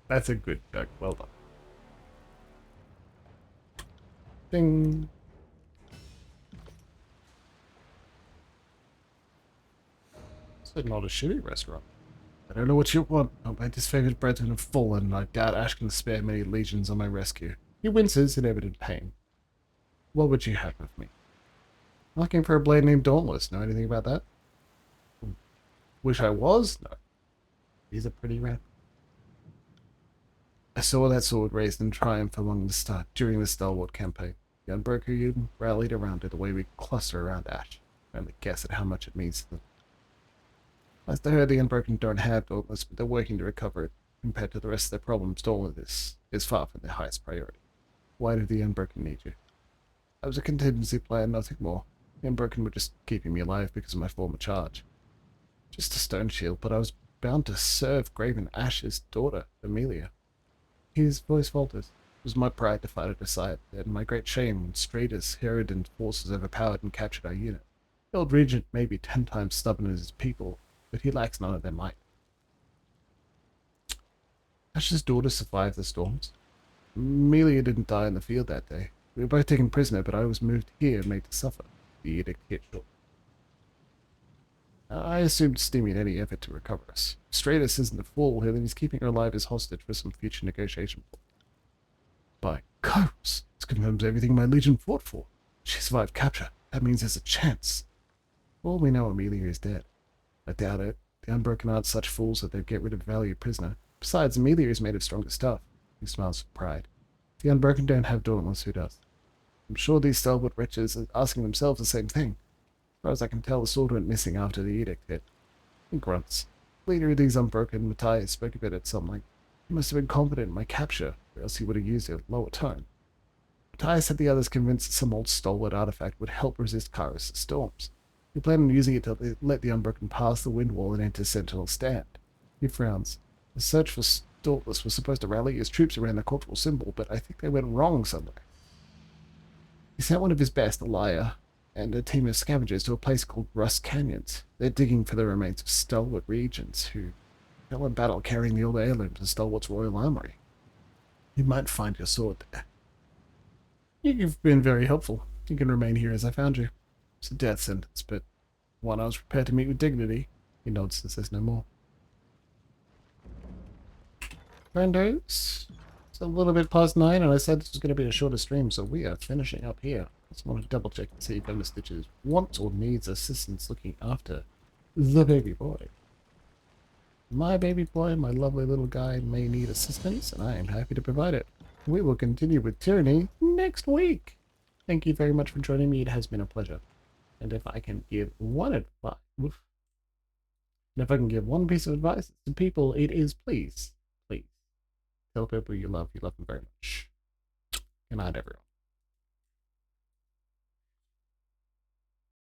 A: That's a good joke. Well done. Ding. It's not a shitty restaurant. I don't know what you want. Oh, my disfavored brethren have fallen, and I doubt Ash can spare many legions on my rescue. He winces in evident pain. What would you have of me? I'm looking for a blade named Dauntless. Know anything about that? Wish I was? No. He's a pretty rat. I saw that sword raised in triumph during the Stalwart campaign. The Unbroken Union rallied around it the way we cluster around Ash. I only guess at how much it means to them. Last I heard, the Unbroken don't have Dauntless, but they're working to recover it. Compared to the rest of their problems, Dauntless is far from their highest priority. Why did the Unbroken need you? I was a contingency plan, nothing more. The Unbroken were just keeping me alive because of my former charge. Just a stone shield, but I was bound to serve Graven Ash's daughter, Amelia. His voice falters. It was my pride to fight it aside, and my great shame when Strader's Herodin forces overpowered and captured our unit. The old regent may be 10 times stubborn as his people, but he lacks none of their might. Ash's daughter survived the storms. Amelia didn't die in the field that day. We were both taken prisoner, but I was moved here and made to suffer. The edict hit short. I assumed Steamy in any effort to recover us. Stratus isn't a fool, and he's keeping her alive as hostage for some future negotiation. By Kairos, this confirms everything my legion fought for. She survived capture. That means there's a chance. For all we know, Amelia is dead. I doubt it. The Unbroken aren't such fools that they'd get rid of a valued prisoner. Besides, Amelia is made of stronger stuff. He smiles with pride. The Unbroken don't have Dauntless, who does? I'm sure these Stalwart wretches are asking themselves the same thing. As far as I can tell, the sword went missing after the edict hit. He grunts. The leader of these Unbroken, Matthias, spoke a bit at some length. He must have been confident in my capture, or else he would have used a lower tone. Matthias had the others convinced that some old Stalwart artifact would help resist Kairos' storms. He planned on using it to let the Unbroken pass the wind wall and enter Sentinel stand. He frowns. The search for Dauntless was supposed to rally his troops around the cultural symbol, but I think they went wrong somewhere. He sent one of his best, a liar, and a team of scavengers to a place called Rust Canyons. They're digging for the remains of Stalwart regents who fell in battle carrying the old heirlooms of Stalwart's royal armory. You might find your sword there. You've been very helpful. You can remain here as I found you. It's a death sentence, but one I was prepared to meet with dignity. He nods and says no more. Friendos, It's a little bit past 9, and I said this was going to be a shorter stream, so we are finishing up here. Just want to double check to see if Emma Stitches wants or needs assistance looking after the baby boy. My baby boy, my lovely little guy, may need assistance, and I am happy to provide it. We will continue with Tyranny next week. Thank you very much for joining me. It has been a pleasure. And if I can give one advice, and if I can give one piece of advice to people, it is please tell people you love them very much. Good night, everyone.